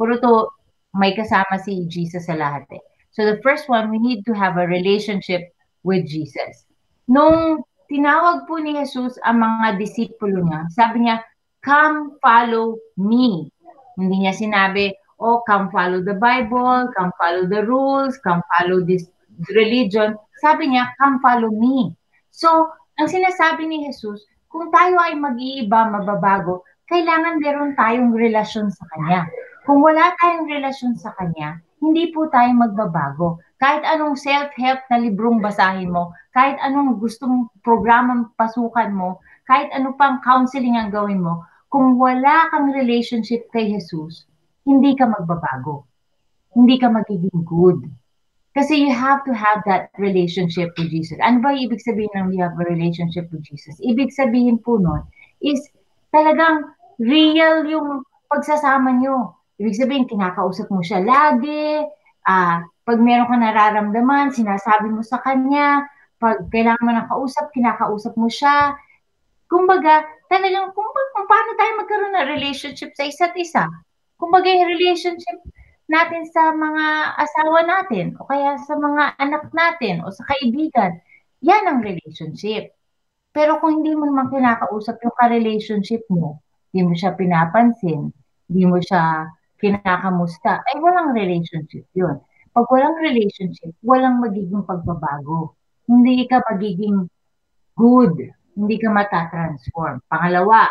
Puro to, may kasama si Jesus sa lahat eh. So the first one, we need to have a relationship with Jesus. Nung tinawag po ni Jesus ang mga disipulo niya, sabi niya, come follow me. Hindi niya sinabi, come follow the Bible, come follow the rules, come follow this religion. Sabi niya, come follow me. So, ang sinasabi ni Jesus, kung tayo ay mag-iiba, mababago, kailangan meron tayong relasyon sa Kanya. Kung wala tayong relasyon sa Kanya, hindi po tayo magbabago. Kahit anong self-help na librong basahin mo, kahit anong gustong programang pasukan mo, kahit ano pang counseling ang gawin mo, kung wala kang relationship kay Jesus, hindi ka magbabago. Hindi ka magiging good. Kasi you have to have that relationship with Jesus. Ano ba ibig sabihin ng you have a relationship with Jesus? Ibig sabihin po nun is talagang real yung pagsasama nyo. Ibig sabihin, kinakausap mo siya lagi. Pag meron ka nararamdaman, sinasabi mo sa kanya. Pag kailangan mo ng kausap, kinakausap mo siya. Kumbaga, talagang kung paano tayo magkaroon ng relationship sa isa't isa. Kumbaga yung relationship natin sa mga asawa natin o kaya sa mga anak natin o sa kaibigan, yan ang relationship. Pero kung hindi mo naman kinakausap yung ka-relationship mo, hindi mo siya pinapansin, hindi mo siya kinakamusta, ay walang relationship yun. Pag walang relationship, walang magiging pagbabago. Hindi ka magiging good. Hindi ka matatransform. Pangalawa,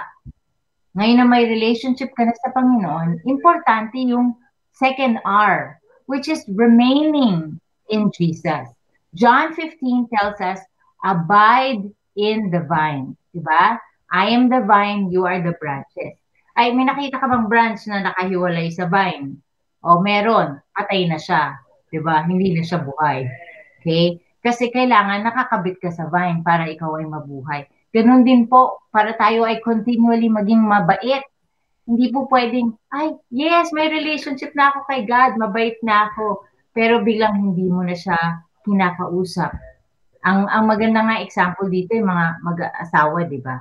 ngayon na may relationship ka na sa Panginoon, importante yung second R, which is remaining in Jesus. John 15 tells us, abide in the vine. Diba? I am the vine, you are the branches. Ay, may nakita ka bang branch na nakahiwalay sa vine? O meron, patay na siya. Diba? Hindi na siya buhay. Okay? Kasi kailangan nakakabit ka sa vine para ikaw ay mabuhay. Ganun din po, para tayo ay continually maging mabait. Hindi po pwedeng, ay, yes, may relationship na ako kay God, mabait na ako. Pero biglang hindi mo na siya kinakausap. Ang maganda nga example dito, yung mga mag-asawa, di ba?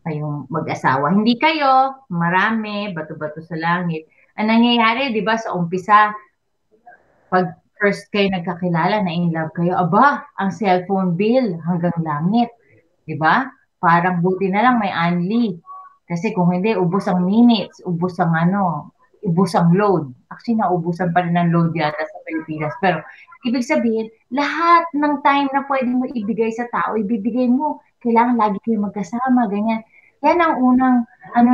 Kayong mag-asawa. Hindi kayo, marami, bato-bato sa langit. Ang nangyayari, di ba, sa umpisa, pag first kayo nagkakilala, na in love kayo, aba, ang cellphone bill hanggang langit. Diba? Parang buti na lang may unli. Kasi kung hindi, ubos ang minutes, ubos ang ubos ang load. Actually, naubusan pa rin ang load yata sa Pilipinas. Pero, ibig sabihin, lahat ng time na pwede mo ibigay sa tao, ibibigay mo. Kailangan lagi kayo magkasama, ganyan. Yan ang unang,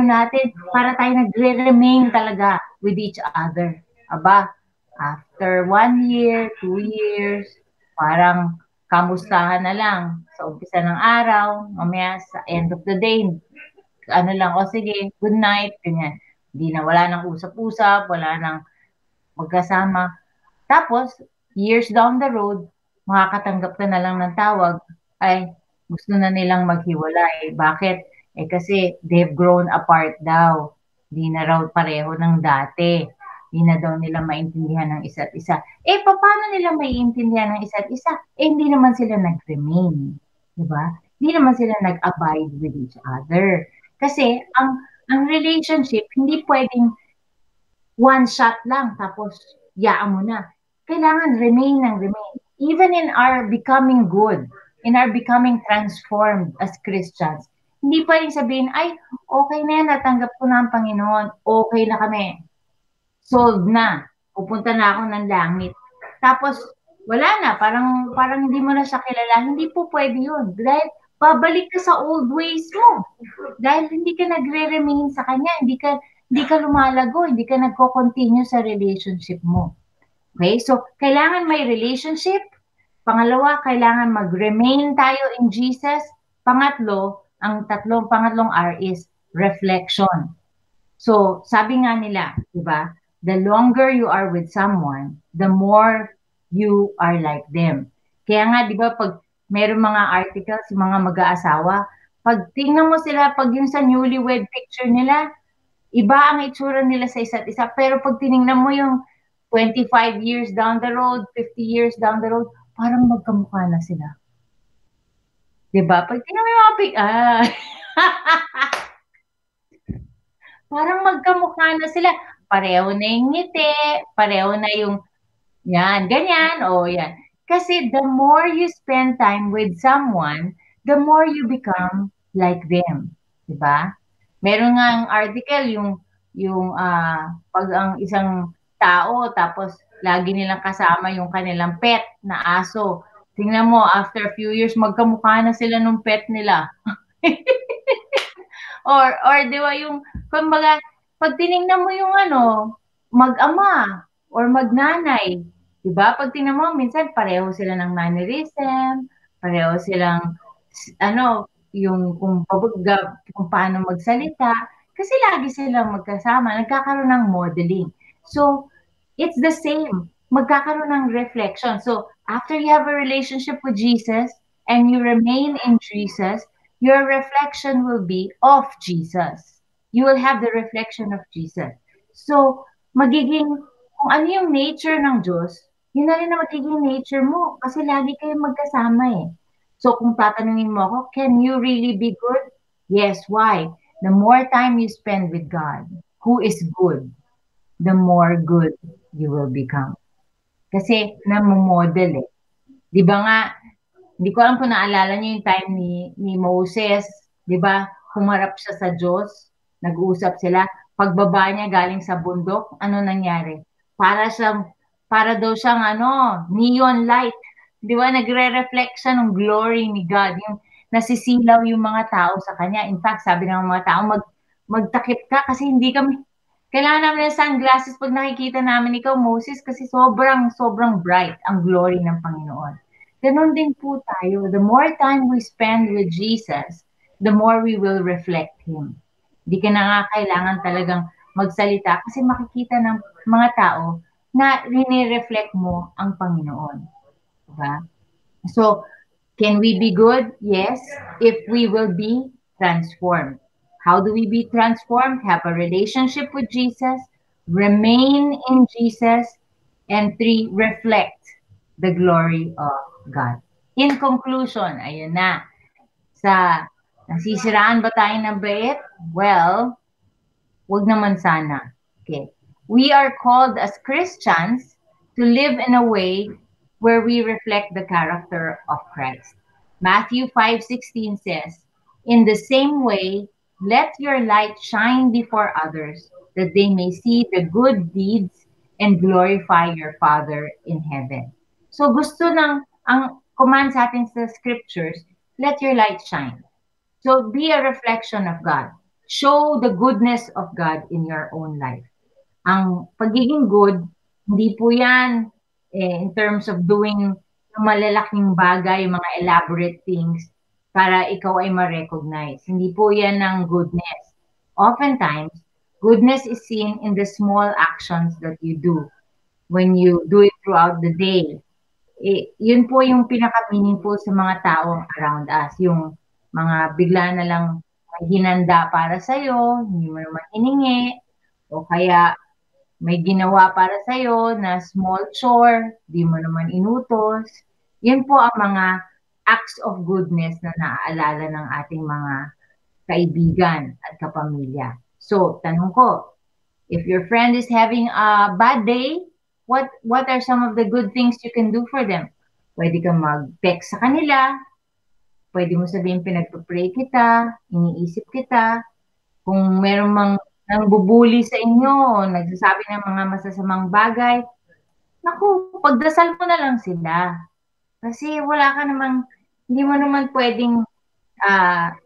natin, para tayo nagre-remain talaga with each other. Aba, after 1 year, 2 years, parang kamustahan na lang sa umpisa ng araw, mamaya sa end of the day, sige, good night, ganyan. Wala nang usap-usap, wala nang magkasama. Tapos, years down the road, makakatanggap ka na lang ng tawag, ay, gusto na nilang maghiwalay. Bakit? Kasi they've grown apart daw. Di na raw pareho ng dati. Hindi na daw nila maintindihan ng isa't isa. Paano nila maiintindihan ng isa't isa? Hindi naman sila nag-remain. Diba? Hindi naman sila nag-abide with each other. Kasi, ang relationship, hindi pwedeng one shot lang, tapos, yaan mo na. Kailangan remain ng remain. Even in our becoming good, in our becoming transformed as Christians, hindi pwedeng sabihin, ay, okay na yan, natanggap ko na ang Panginoon, okay na kami. Solved na. Pupunta na ako ng langit. Tapos, wala na. Parang hindi mo na siya kilala. Hindi po pwede yun. Dahil, babalik ka sa old ways mo. Dahil hindi ka nagre-remain sa kanya. Hindi ka lumalago. Hindi ka nagko-continue sa relationship mo. Okay? So, kailangan may relationship. Pangalawa, kailangan mag-remain tayo in Jesus. Pangatlo, pangatlong R is reflection. So, sabi nga nila, di ba? The longer you are with someone, the more you are like them. Kaya nga, di ba, pag meron mga articles, mga mag-aasawa, pag tingnan mo sila, pag yung sa newlywed picture nila, iba ang itsura nila sa isa't isa. Pero pag tinignan mo yung 25 years down the road, 50 years down the road, parang magkamukha na sila. Di ba? Pag tingnan mo yung mga parang magkamukha na sila. Pareho na yung ngiti, pareho na yung yan, ganyan, yan. Kasi the more you spend time with someone, the more you become like them. Diba? Meron nga ang article, yung pag ang isang tao, tapos lagi nilang kasama yung kanilang pet na aso. Tingnan mo, after a few years, magkamukha na sila nung pet nila. or di ba yung, kumbaga, pag tinignan mo yung mag-ama or magnanay, diba? Pag tingnan mo, minsan pareho sila ng mannerism, pareho silang, yung kung paano magsalita, kasi lagi silang magkasama, nagkakaroon ng modeling. So, it's the same. Magkakaroon ng reflection. So, after you have a relationship with Jesus and you remain in Jesus, your reflection will be of Jesus. You will have the reflection of Jesus. So, kung ano yung nature ng Diyos, yun na rin na magiging nature mo. Kasi lagi kayo magkasama eh. So, kung tatanungin mo ako, can you really be good? Yes, why? The more time you spend with God, who is good, the more good you will become. Kasi namomodel eh. Di ba nga, hindi ko alam kung naalala niyo yung time ni Moses, di ba? Humarap siya sa Diyos, nag-uusap sila. Pagbaba niya galing sa bundok, ano nangyari? Para daw siyang neon light. Di ba? Nagre-reflect siya ng glory ni God. Yung nasisilaw yung mga tao sa kanya. In fact, sabi ng mga tao, magtakip ka kasi hindi kami, kailangan namin ng sunglasses pag nakikita namin ikaw, Moses, kasi sobrang bright ang glory ng Panginoon. Ganon din po tayo. The more time we spend with Jesus, the more we will reflect Him. Di ka na nga kailangan talagang magsalita kasi makikita ng mga tao na rinireflect mo ang Panginoon. Diba? So, can we be good? Yes, if we will be transformed. How do we be transformed? Have a relationship with Jesus, remain in Jesus, and 3, reflect the glory of God. In conclusion, ayun na. Nasisiraan ba tayo ng bait? Well, wag naman sana. Okay. We are called as Christians to live in a way where we reflect the character of Christ. Matthew 5:16 says, "In the same way, let your light shine before others, that they may see the good deeds and glorify your Father in heaven." So gusto ang command sa atin sa scriptures, let your light shine. So be a reflection of God. Show the goodness of God in your own life. Ang pagiging good, hindi po yan in terms of doing malalaking bagay, mga elaborate things para ikaw ay ma-recognize. Hindi po yan ng goodness. Oftentimes, goodness is seen in the small actions that you do when you do it throughout the day. Yun po yung pinaka-meaningful sa mga taong around us. Yung mga bigla na lang may hinanda para sa'yo, hindi mo naman hiningi, o kaya may ginawa para sa'yo na small chore, di mo naman inutos. Yun po ang mga acts of goodness na naaalala ng ating mga kaibigan at kapamilya. So, tanong ko, if your friend is having a bad day, what are some of the good things you can do for them? Pwede kang mag-text sa kanila, pwede mo sabihin pinagpa-pray kita, iniisip kita. Kung meron mang nangbubuli sa inyo, nagsasabi ng mga masasamang bagay, naku, pagdasal mo na lang sila. Kasi wala ka namang, hindi mo naman pwedeng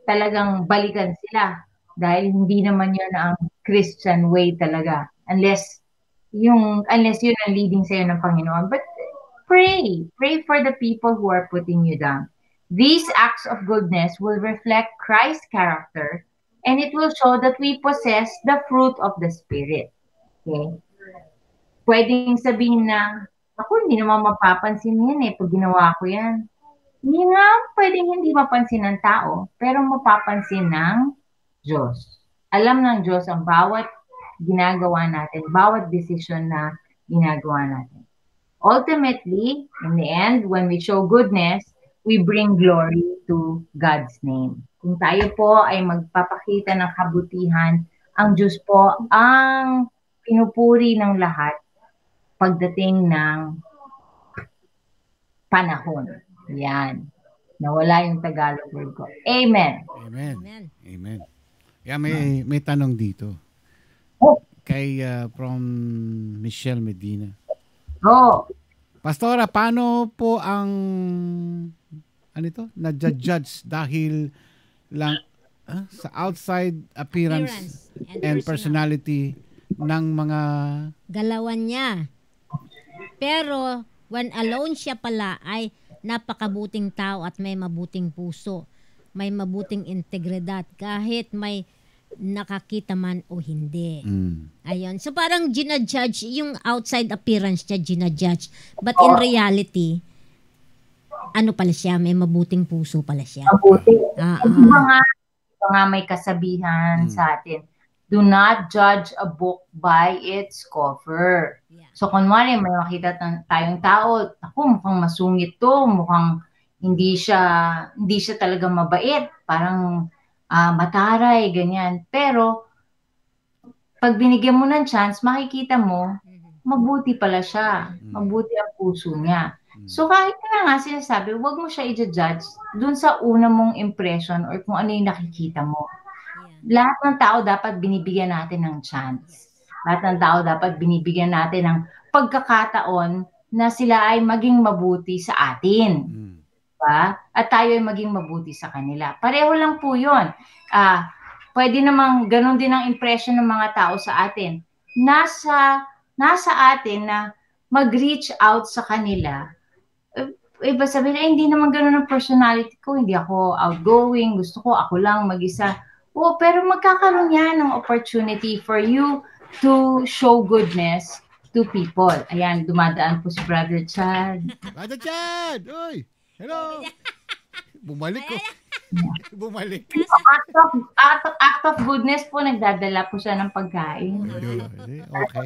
talagang balikan sila. Dahil hindi naman yun ang Christian way talaga. Unless yun ang leading sa'yo ng Panginoon. But pray for the people who are putting you down. These acts of goodness will reflect Christ's character, and it will show that we possess the fruit of the Spirit. Okay? Pwedeng sabihin na, ako, hindi naman mapapansin yan pag ginawa ko yan. Hindi nga, pwedeng hindi mapansin ng tao, pero mapapansin ng Diyos. Alam ng Diyos ang bawat ginagawa natin, bawat decision na ginagawa natin. Ultimately, in the end, when we show goodness, we bring glory to God's name. Kung tayo po ay magpapakita ng kabutihan, ang Diyos po ang pinupuri ng lahat pagdating ng panahon. Yan. Nawala yung Tagalog word ko. Amen. Amen. Yeah, may tanong dito. Kay from Michelle Medina. Pastora, paano po ang na-judge dahil lang sa outside appearance and personality ng mga galawan niya? Pero when alone siya pala ay napakabuting tao at may mabuting puso, may mabuting integridad kahit may nakakita man o hindi. Ayun. So parang ginajudge, yung outside appearance niya ginajudge. But in reality, ano pala siya? May mabuting puso pala siya. Mga may kasabihan sa atin, do not judge a book by its cover. Yeah. So kunwari may makita tayong tao, mukhang masungit to, mukhang hindi siya talaga mabait. Parang mataray, ganyan. Pero, pag binigyan mo ng chance, makikita mo, mabuti pala siya. Mabuti ang puso niya. So kahit nga sinasabi, huwag mo siya i-judge dun sa una mong impression or kung ano yung nakikita mo. Lahat ng tao dapat binibigyan natin ng chance. Lahat ng tao dapat binibigyan natin ng pagkakataon na sila ay maging mabuti sa atin. Diba? At tayo ay maging mabuti sa kanila. Pareho lang po yun. Pwede namang ganun din ang impression ng mga tao sa atin. Nasa atin na mag-reach out sa kanila. Iba sabihin, hindi naman ganun ang personality ko. Hindi ako outgoing. Gusto ko ako lang mag-isa. Pero magkakaroon yan ng opportunity for you to show goodness to people. Ayan, dumadaan po si Brother Chad. Brother Chad! Uy! Hello! Bumalik ko. Bumalik. Act of goodness po, nagdadala po siya ng pagkain. Okay.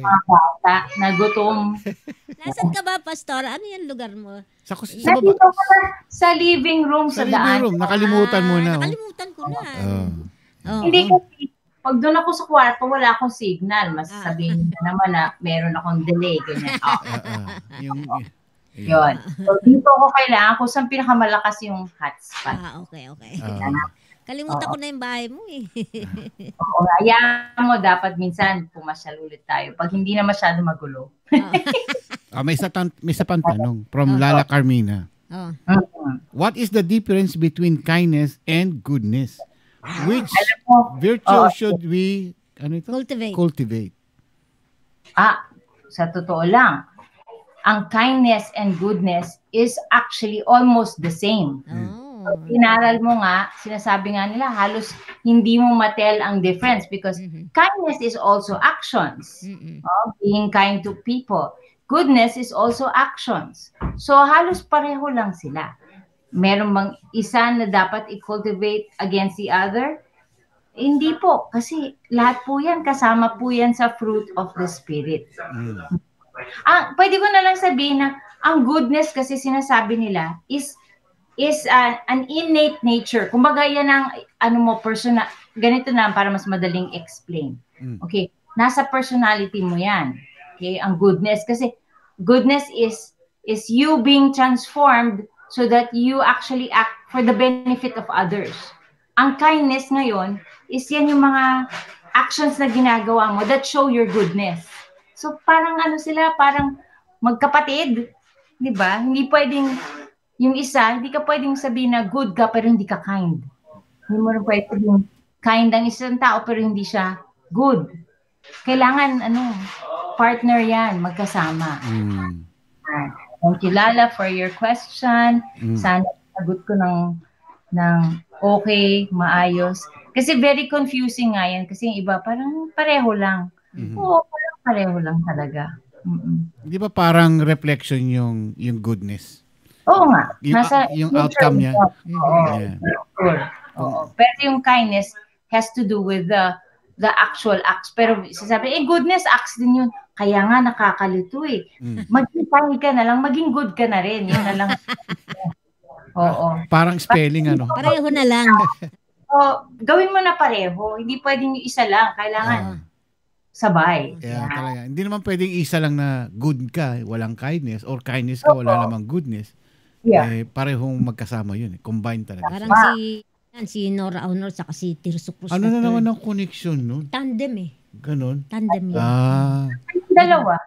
Mga bata na gutom. Nasaan ka ba, Pastor? Ano yung lugar mo? Sa living room sa daan. Living room. Nakalimutan mo na. Nakalimutan ko na. Hindi kasi, pag doon ako sa kwarto, wala akong signal. Mas sabihin naman na meron akong delay. Yun. So, dito ko kailangan kung saan pinakamalakas yung hotspot. Okay. Kalimutan ko na yung bahay mo eh. Hayaan mo, dapat minsan pumasyal ulit tayo. Pag hindi na masyado magulo. May isa pang tanong from Lala Carmina. What is the difference between kindness and goodness? Which virtue should we cultivate? Sa totoo lang, ang kindness and goodness is actually almost the same. Inaral mo nga, sinasabi nga nila, halos hindi mo matel ang difference because kindness is also actions. Being kind to people. Goodness is also actions. So halos pareho lang sila. Meron bang isa na dapat i-cultivate against the other? Hindi po, kasi lahat po yan, kasama po yan sa fruit of the Spirit. Pwede ko na lang sabihin na ang goodness kasi sinasabi nila is an innate nature. Kumbaga yan ang personal. Ganito na para mas madaling explain. Okay, nasa personality mo yan. Okay, ang goodness kasi goodness is you being transformed so that you actually act for the benefit of others. Ang kindness ngayon is yan yung mga actions na ginagawa mo that show your goodness. So parang parang magkapatid, 'di ba? Hindi pwedeng yung isa, hindi ka pwedeng sabihin na good ka pero hindi ka kind. Hindi mo rin pwedeng kind ang isang tao pero hindi siya good. Kailangan partner 'yan, magkasama. Thank you, Lala, for your question. Sana sagot ko ng okay, maayos. Kasi very confusing nga yan. Kasi yung iba, parang pareho lang. Oo, parang pareho lang talaga. Di ba parang reflection yung goodness? Oo nga. Yung outcome niya. Oo. Pero yung kindness has to do with the actual acts. Pero sasabi, goodness acts din yun. Kaya nga nakakalito eh. Maging kind ka na lang, maging good ka na rin. Yun na lang. Oo. Parang spelling Pareho na lang. Gawin mo na pareho. Hindi pwedeng yung isa lang. Kailangan sabay. Talaga. Hindi naman pwedeng isa lang na good ka, walang kindness, or kindness ka, wala namang goodness. Parehong magkasama yun. Combine talaga. Parang si Nora Honor saka si Tirso Cruz. Ano na naman ang connection nun? Tandem eh. Ganon? Tandem yun. Dalawa.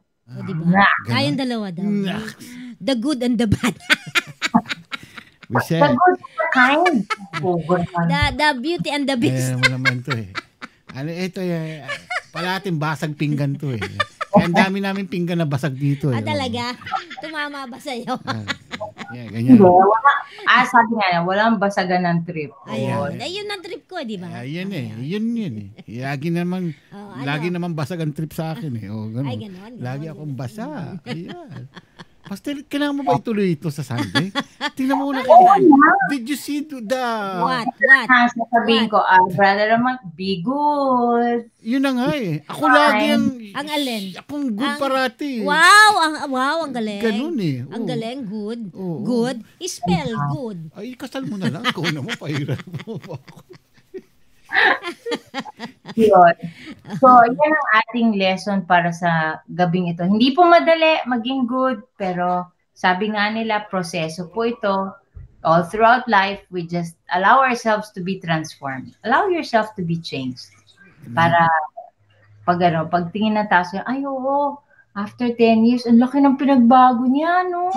Diba? Kayang dalawa daw. The good and the bad. The good kind. The beauty and the beast. Mo naman to eh. Ito palating basag pinggan to eh. Kaya ang dami namin pinggan na basag dito eh. Talaga? Tumama ba sa'yo? Ganyan. Sabi nga, walang basagan ng trip. Ayun ang trip ko, di ba? Yun eh. Lagi naman basag ang trip sa akin eh. Ay, ganon. Lagi akong basa. Ayan. Pastor, kailangan mo ba ituloy ito sa Sunday? Tingnan mo na kayo. Did you see the... What? Sasabihin ko, brother naman, be good. Yun na nga eh. Ako lagi ang alin? Akong good parati. Wow, ang galing. Ganun eh. Ang galing, good. Good. Spell good. Ay, kasal mo na lang. Kung na mo, pahirap mo. Yun. So, yan ang ating lesson para sa gabing ito. Hindi po madali maging good, pero sabi nga nila, proseso po ito. All throughout life, we just allow ourselves to be transformed. Allow yourself to be changed. Para pag tingin na tayo, ay oo, after 10 years, ang laki ng pinagbago niya, no?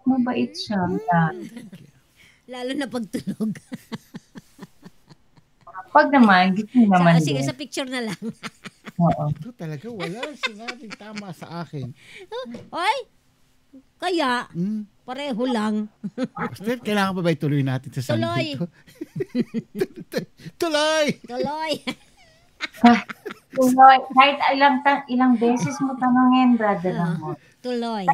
Mabait siya. Lalo na pagtulog. Pag naman, gising naman Sige, din. sa picture na lang. Oo. Ito talaga, wala sinabing tama sa akin. Oy, kaya, pareho lang. Pastor, kailangan pa ba ituloy natin sa Sunday ito? Tuloy! Tuloy! Tuloy. Kahit ilang beses mo tanongin, brother mo. Tuloy.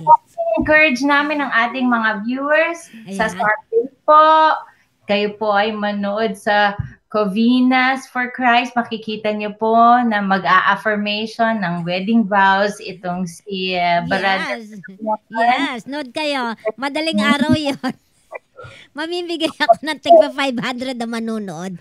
Encourage namin ang ating mga viewers sa Sunday po. Kayo po ay manood sa Covinas for Christ. Makikita niyo po na mag-a-affirmation ng wedding vows itong si Brother. Yes, nood kayo. Madaling araw yon. Mamimigay ako ng tigpa 500 na manunood.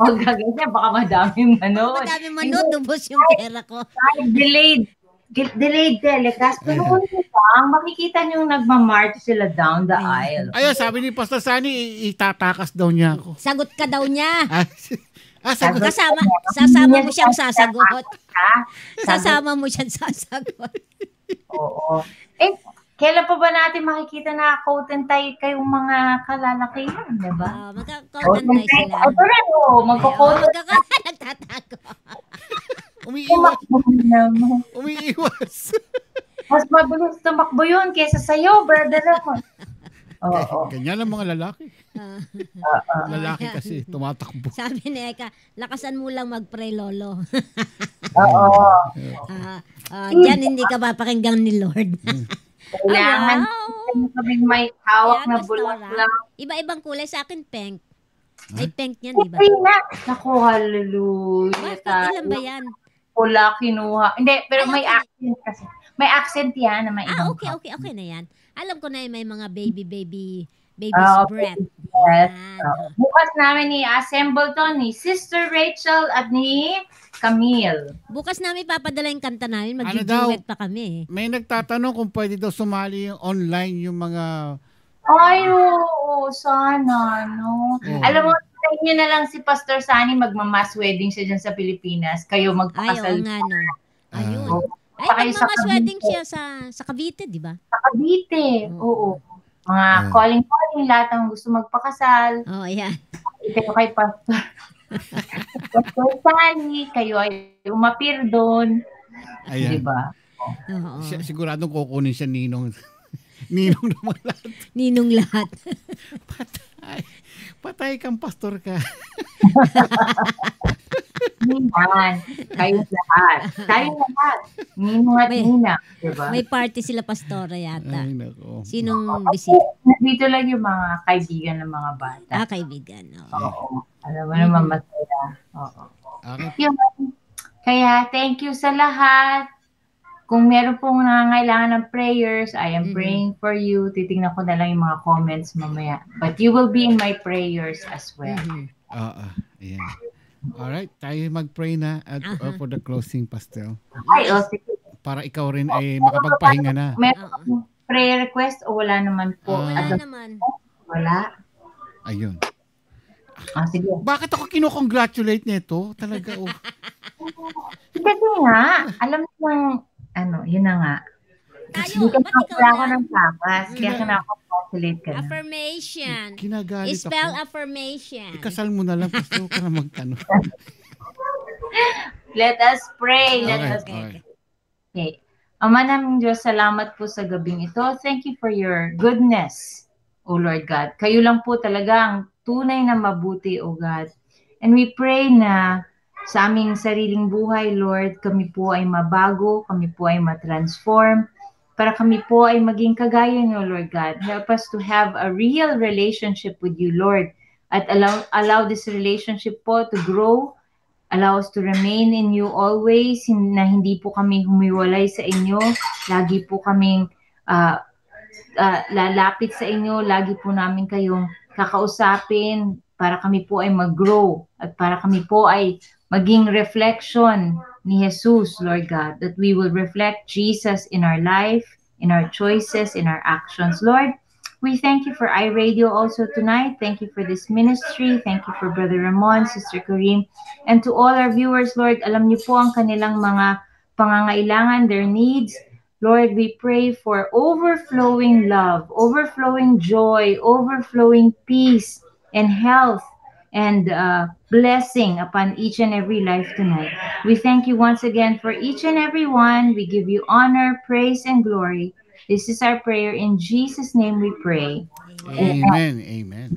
Huwag ganyan, baka madaming manood. Madaming manood, dubos yung pera ko. Delayed telecast. Pero lang, makikita niyo nagmamarch sila down the aisle. Ayun, sabi ni Pastor Sunny, itatakas daw niya ako. Sagot ka daw niya. Sagot. Sasama mo siyang sasagot. Sasama mo siyang sasagot. Oo. Kailan pa ba natin makikita na coat and tie kayong mga kalalakihan, di ba? Magka-coat and tie sila. Ito rin, magka-coat and tie. Nagtatago. Umiiwas. Mas mabilis tumakbo yun kesa sa'yo, brother ako. Oo. Ganyan ang mga lalaki. Lalaki kasi tumatakbo. Sabi ni Eka, lakasan mo lang mag-pray, lolo. Oo. Diyan hindi ka papakinggan ni Lord. Kailangan kaming may hawak na bulaklak. Iba-ibang kulay, sa akin pink. Ay, pink yan, di ba? Naku, hallelujah. Bakit? Ilan ba yan? Pula, kinuha. Hindi, pero may accent kasi. May accent yan na may ibang okay na yan. Alam ko na may mga baby's breath. Yes. Bukas namin ni-assemble to ni Sister Rachel at ni Camille. Bukas namin papadala yung kanta namin. Mag-duet pa kami. May nagtatanong kung pwede daw sumali yung online yung mga... Ay, oo, sana, no? Alam mo, sa inyo na lang si Pastor Sunny magmamass wedding siya dyan sa Pilipinas. Kayo magpakasal. Ay, oo nga, no. Ayun. Ay, magmamass wedding siya sa Cavite, di ba? Sa Cavite, oo. Mga calling, lahat ang gusto magpakasal. Oo, ayan. Kayo kay Pastor Sunny, kayo ay umapir doon. Ayan. Diba? Siguradong kukunin siya Ninong. Ninong naman lahat. Ninong lahat. Patay kang pastor ka. Ninan. Kayo lahat. Tayo lahat. Ninong at Nina. Diba? May party sila pastora yata. Ay, nako. Sinong bisita? Dito lang yung mga kaibigan ng mga bata. Kaibigan. Oo. Alam mo naman masaya. Oo. Okay. Kaya thank you sa lahat. Kung meron pong nangangailangan ng prayers, I am praying for you. Titingnan ko na lang yung mga comments mamaya. But you will be in my prayers as well. Ayan. Alright, tayo mag-pray na for the closing, Pastor. Ay, sige. Para ikaw rin ay makapagpahinga na. Meron prayer request o wala naman po? Wala naman. Wala? Ayun. Sige. Bakit ako kinukongratulate nito? Talaga, Kasi nga, alam mo yun na nga. Tayo, ba't ikaw ako ng takas? Kaya kinakongratulate ka na. Affirmation. Kinagalit ako. Spell affirmation. Ikasal mo na lang, Pastor, ka na magtanong. Let us pray. Okay. Ama naming Diyos, salamat po sa gabing ito. Thank you for your goodness, O Lord God. Kayo lang po talaga ang tunay na mabuti, O God. And we pray na sa aming sariling buhay, Lord, kami po ay mabago, kami po ay matransform, para kami po ay maging kagaya niyo, Lord God. Help us to have a real relationship with you, Lord, at allow this relationship po to grow. Allow us to remain in you always, na hindi po kami humiwalay sa inyo. Lagi po kaming lalapit sa inyo. Lagi po namin kayong kakausapin. para kami po ay mag-grow at para kami po ay maging reflection ni Jesus, Lord God, that we will reflect Jesus in our life, in our choices, in our actions. Lord, we thank you for iRadio also tonight. Thank you for this ministry. Thank you for Brother Ramon, Sister Kareem, and to all our viewers, Lord, alam niyo po ang kanilang mga pangangailangan, their needs. Lord, we pray for overflowing love, overflowing joy, overflowing peace and health and blessing upon each and every life tonight. We thank you once again for each and every one. We give you honor, praise, and glory. This is our prayer. In Jesus' name we pray. Amen. Amen.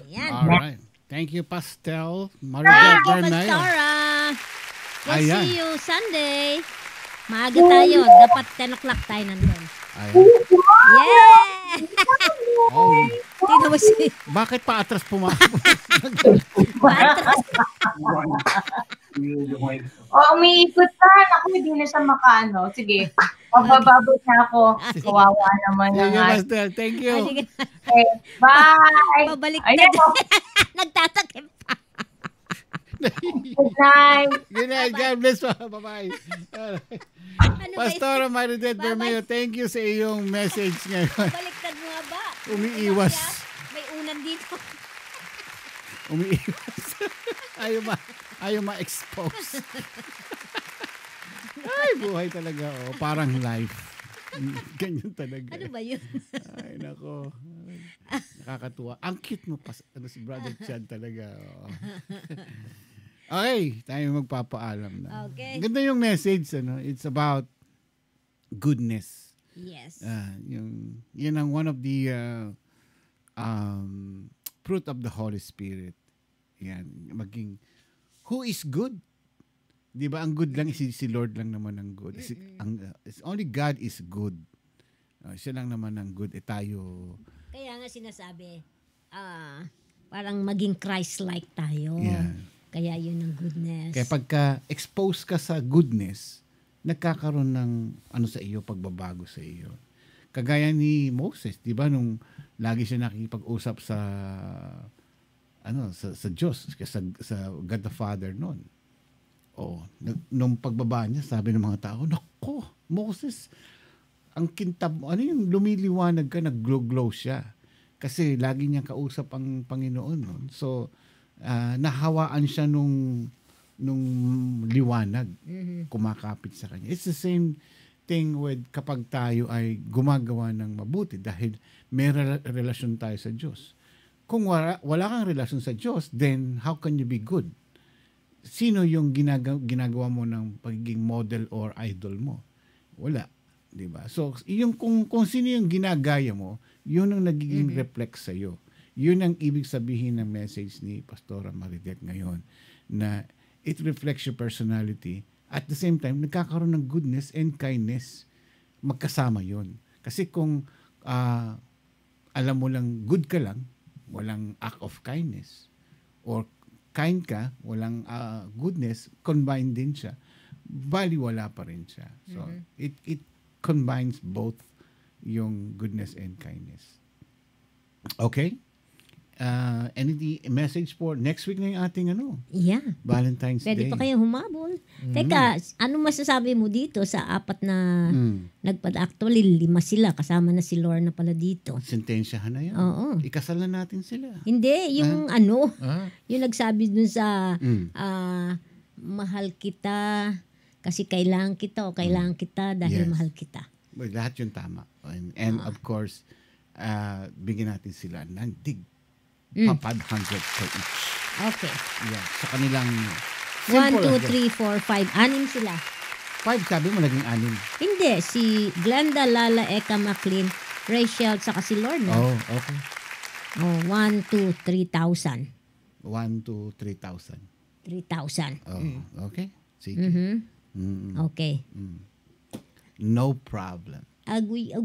Ayan. All right. Thank you, Pastel. Maria Bernay. Pastora. We'll Ayan. see you Sunday. Maaga tayo. Dapat 10 o'clock tayo nandun. Ayan. Yeah! Oh, Tingnan mo si... bakit pa atras pumasok? Patras. Umiikot ka. Ako, hindi na siya makaano. Sige, pabababot na ako. Kawawa naman Thank you, nga. Pastel. Thank you. Sige. Okay, bye! Pabalik na Ayan din. po. Nagtatakip pa. Good night! Good night. God bless. Bye-bye. Ano ba Pastora Maridet Bye-bye. Bermeo, thank you sa iyong message ngayon. Baliktad mo nga ba? Umiiwas. May unan dito. Umiiwas. ayaw ma-expose. Ay, buhay talaga. Oh. Parang life. Ganyan talaga. Ano ba yun? Ay, nako. Nakakatuwa. Ang cute mo pa. Si Brother Chad talaga. Oh. Okay, tayo magpapaalam na. Okay. Ganda yung message. It's about goodness. Yes. Yun ang one of the fruit of the Holy Spirit. Yan. Maging, who is good? Di ba ang good lang si Lord lang naman ang good. Only God is good. Siya lang naman ang good. Tayo. Kaya nga sinasabi, parang maging Christ-like tayo. Yeah. Kaya yun ang goodness. Kaya pagka expose ka sa goodness, nagkakaroon ng sa iyo, pagbabago sa iyo. Kagaya ni Moses, di ba, nung lagi siya nakikipag-usap sa Diyos, sa God the Father noon. Nung pagbaba niya, sabi ng mga tao, nako, Moses, ang kintab mo, yung lumiliwanag ka, nag-glow siya. Kasi lagi niyang kausap ang Panginoon noon. So, nahawaan siya nung liwanag, kumakapit sa kanya. It's the same thing with kapag tayo ay gumagawa ng mabuti dahil may relasyon tayo sa Diyos. Kung wala kang relasyon sa Diyos, then how can you be good? Sino yung ginagawa mo ng pagiging model or idol mo? Wala. Diba? So, yung kung sino yung ginagaya mo, yun ang nagiging reflect sa iyo. Yun ang ibig sabihin ng message ni Pastora Maridet ngayon, na it reflects your personality. At the same time, nagkakaroon ng goodness and kindness. Magkasama yun. Kasi kung alam mo lang good ka lang, walang act of kindness, or kind ka, walang goodness, combined din siya, baliwala pa rin siya. So, it combines both yung goodness and kindness. Okay? Any message for next week na yung ating Yeah. Valentine's Pwede Day? pa kayo humabol. Teka, anong masasabi mo dito sa apat na actually 5 sila, kasama na si Lorna pala dito. Sentensyahan na yan. Oo. Ikasal na natin sila. Hindi, yung yung nagsabi dun sa mahal kita kasi kailangan kita o kailangan kita dahil Yes. mahal kita. Well, lahat yun tama. And of course, bigyan natin sila ng dig. 500 per each. Okay. Yeah. Sa kanilang 1, 2, 3, 4, 5. 6 sila. 5, sabi mo naging 6. Hindi, si Glenda, Lala, Eka, McLean, Rachel, saka si Lorna. Oh, okay. 1, 2, 3,000. 1 to 3,000. 3,000. Oh, okay. Sige. Okay. No problem. Agui.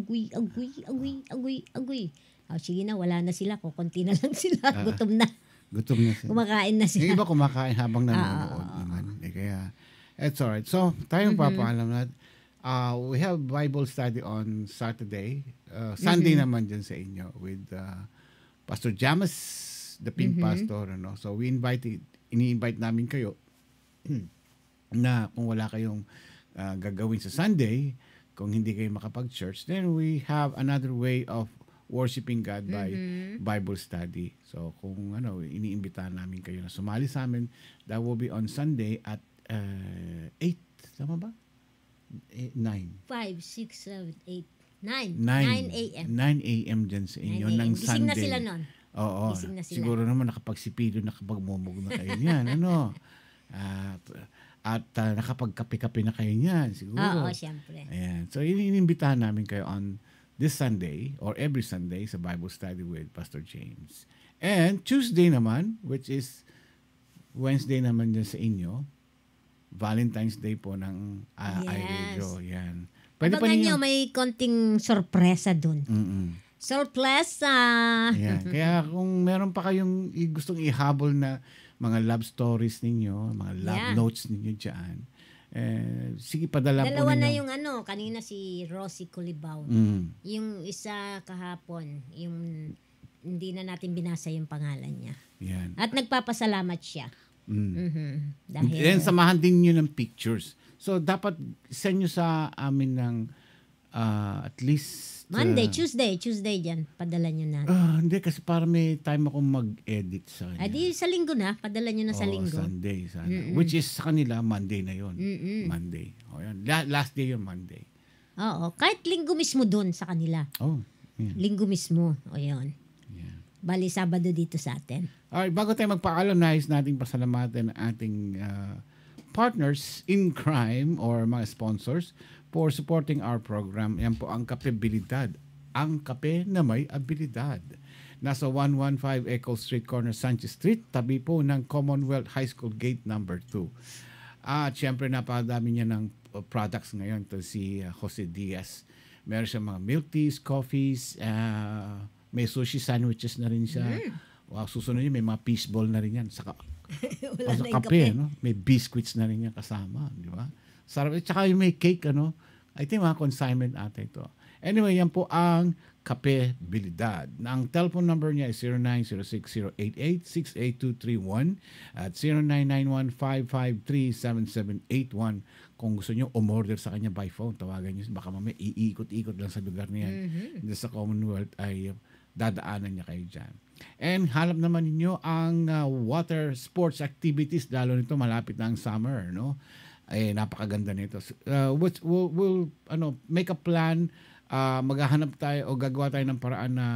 Sige na, wala na sila. Kukunti na lang sila. Gutom na. Gutom na sila. Kumakain na sila. Yung iba kumakain habang nanonood naman. Kaya, it's alright. So, tayo papaalam na. We have Bible study on Saturday. Sunday naman dyan sa inyo with Pastor James the Pink Pastor, ano. So we ini-invite namin kayo na kung wala kayong gagawin sa Sunday, kung hindi kayo makapag-church, then we have another way of worshiping God by Bible study. So kung iniimbitahan namin kayo na sumali sa amin, that will be on Sunday at 8, tama ba? 9. 5, 6, 7, 8, 9. 9 a.m. 9 a.m. dyan sa inyo ng Gising Sunday. na sila nun. Oo. Gising na sila. Siguro naman nakapagsipilo, nakapagmumug na kayo niyan. At nakapagkape-kape na kayo niyan. Siguro. Oo, siyempre. Ayan. So, iniimbitahan namin kayo on this Sunday or every Sunday sa Bible Study with Pastor James. And Tuesday naman, which is Wednesday naman dyan sa inyo, Valentine's Day po ng iRadio. Yan. Pwede Abangan nyo, may konting sorpresa dun. Sorpresa! Yan. Kaya kung meron pa kayong gustong ihabol na mga love stories ninyo, mga love notes ninyo dyan, sige, padala po ninyo. Dalawa na yung kanina si Rosie Culibaw. Yung isa kahapon, yung hindi na natin binasa yung pangalan niya. Yan. At nagpapasalamat siya. Dahil then samahan din nyo ng pictures. So dapat send nyo sa amin ng at least Monday, Tuesday dyan. Padala nyo na. Hindi, kasi para may time akong mag-edit sa kanya. Di sa linggo na. Padala nyo na sa linggo. Sunday sana. Which is sa kanila, Monday na yon. Monday. Yan. Last day yun, Monday. Oo. Kahit linggo mismo dun sa kanila. Yeah. Linggo mismo. O yun. Yeah. Bali, Sabado dito sa atin. Alright, bago tayo magpaalam, nais nating pasalamatan ang ating partners in crime or mga sponsors for supporting our program. Yan po ang Kapebilidad. Ang kape na may abilidad. Nasa 115 Echo Street, corner Sanchez Street, tabi po ng Commonwealth High School Gate number 2. At syempre napakadami niya ng products ngayon to si Jose Diaz. Meron siya mga milk teas, coffees, may sushi sandwiches na rin siya. Wow, susunod niya may mga fish ball na rin yan. Saka wala na yung kape. May biscuits na rin yan kasama. Di ba? Sarap. Tsaka yung may cake, I think mga consignment ata ito. Anyway, yan po ang Kapebilidad. Ang telephone number niya is 0906-088-68231 at 0991-553-7781. Kung gusto nyo umorder sa kanya by phone, tawagan nyo. Baka mamaya iikot-ikot lang sa lugar niya. Sa Commonwealth ay dadaanan niya kayo dyan. And hanap naman ninyo ang water sports activities, lalo nito malapit na ang summer, napakaganda nito. We'll make a plan, maghahanap tayo o gagawa tayo ng paraan na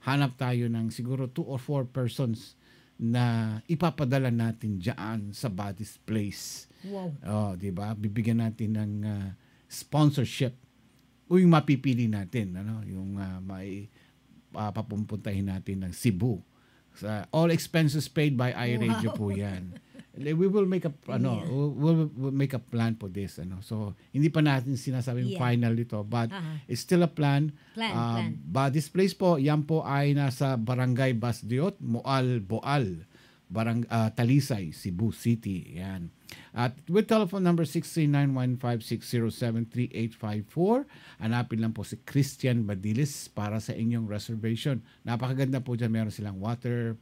hanap tayo ng siguro 2 or 4 persons na ipapadala natin diyan sa Buddy's Place. Wow. Di ba? Bibigyan natin ng sponsorship. O yung mapipili natin, yung may papupuntahin natin ng Cebu. All expenses paid by iRadio po 'yan. We will make a we'll make a plan for this, So hindi pa natin sinasabing final ito, but it's still a plan. Plan. Buddy's Place po, yan po ay nasa Barangay Basdiot, Moal, Boal, Talisay, Cebu City. Yan. At with telephone number 639-15607-3854, hanapin lang po si Christian Badilis para sa inyong reservation. Napakaganda po dyan. Meron silang water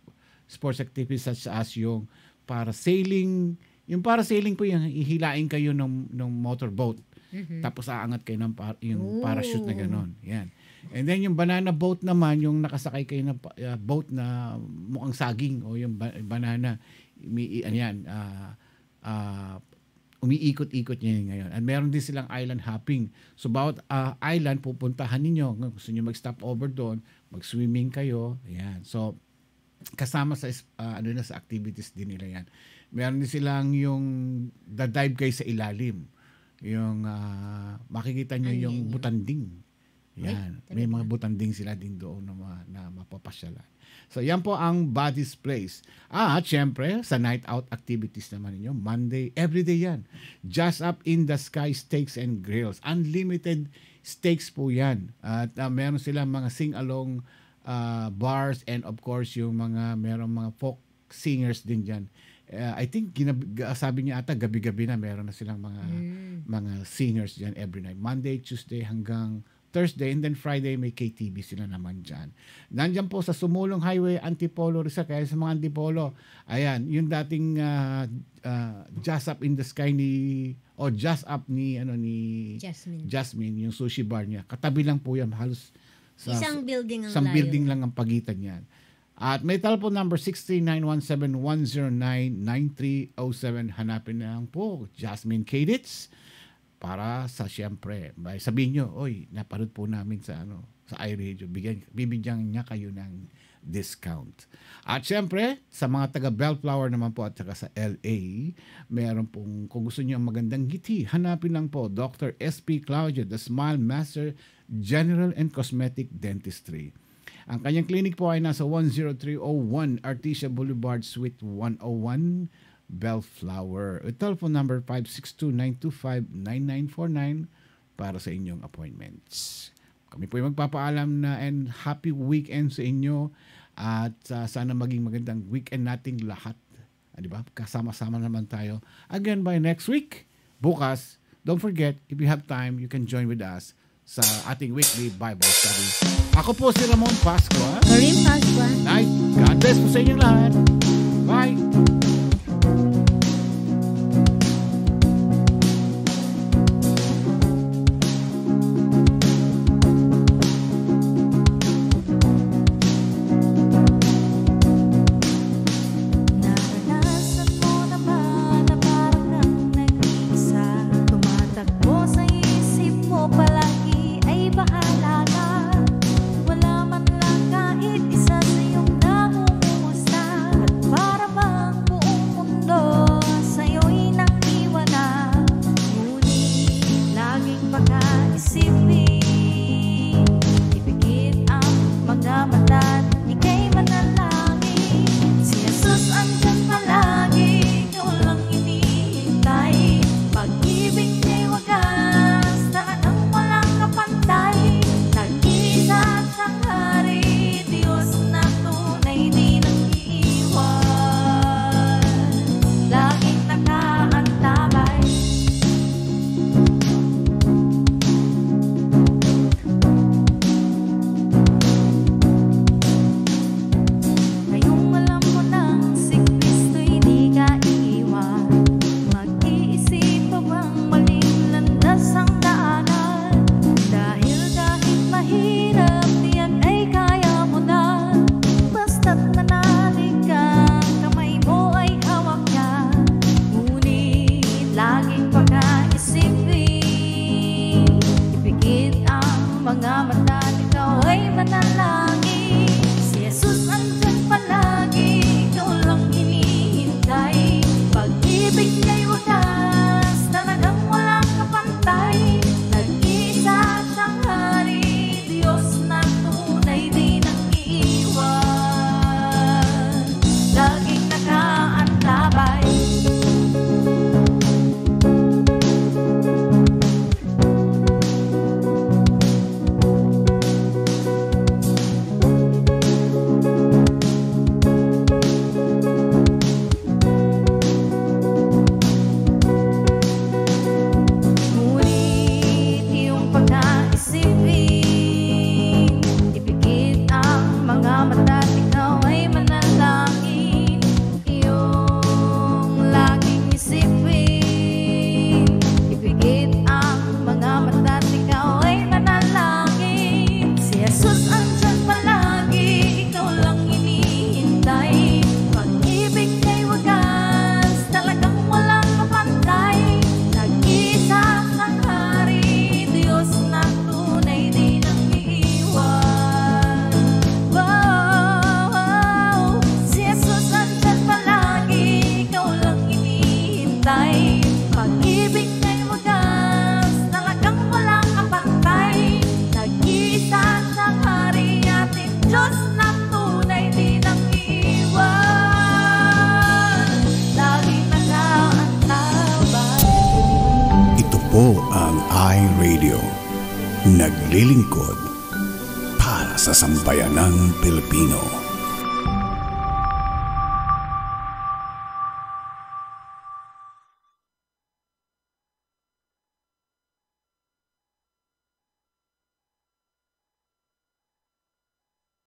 sports activities such as yung parasailing. Yung parasailing po yung ihilain kayo ng motorboat. Tapos aangat kayo ng yung parachute na gano'n. Yan. And then yung banana boat naman, yung nakasakay kayo ng boat na mukhang saging o yung banana, umiikot-ikot niya ngayon. And meron din silang island hopping. So bawat island pupuntahan ninyo. Gusto niyo mag-stop over doon, mag-swimming kayo. Ayan. So kasama sa sa activities din nila yan. Meron din silang yung dive kayo sa ilalim. Yung makikita niyo yung butanding. Yan. May mga butanding sila din doon na mapapasyalan. So, yan po ang Buddy's Place. At syempre, sa night out activities naman ninyo, Monday, everyday yan. Just Up in the Sky Steaks and Grills. Unlimited steaks po yan. At meron silang mga sing-along bars and of course, yung meron mga folk singers din dyan. I think, sabi niya ata, gabi-gabi na meron na silang mga singers dyan every night. Monday, Tuesday hanggang Thursday, and then Friday may KTV sila naman dyan. Nandyan po sa Sumulong Highway, Antipolo, Rizal. Kaya sa mga Antipolo, ayan, yung dating Jazz Up in the Sky Jazz Up ni Jasmine, yung sushi bar niya. Katabi lang po yan, halos isang building ang isang layo. building lang ang pagitan niyan. At may telephone number 63917-109-9307. Hanapin na lang po Jasmine Cadits para sa siyempre. Sabihin nyo, oy, napanood po namin sa iRadio. Bibigyan niya kayo ng discount. At siyempre, sa mga taga Bellflower naman po at saka sa LA, meron pong, kung gusto niyo ang magandang ngiti, hanapin lang po Dr. SP Claudia, the Smile Master General and Cosmetic Dentistry. Ang kanyang clinic po ay nasa 10301 Artesia Boulevard, Suite 101, Bellflower. Telephone number 562-925-9949 para sa inyong appointments. Kami po ay magpapaalam na and happy weekend sa inyo at sana maging magandang weekend nating lahat. Di ba? Kasama-sama naman tayo. Again by next week. Bukas, don't forget, if you have time, you can join with us sa ating weekly Bible study. Ako po si Ramon Pascua. Karim Pascua. Night. God bless po sa inyong lahat. Bye. iRadio. Naglilingkod para sa sambayanang Pilipino.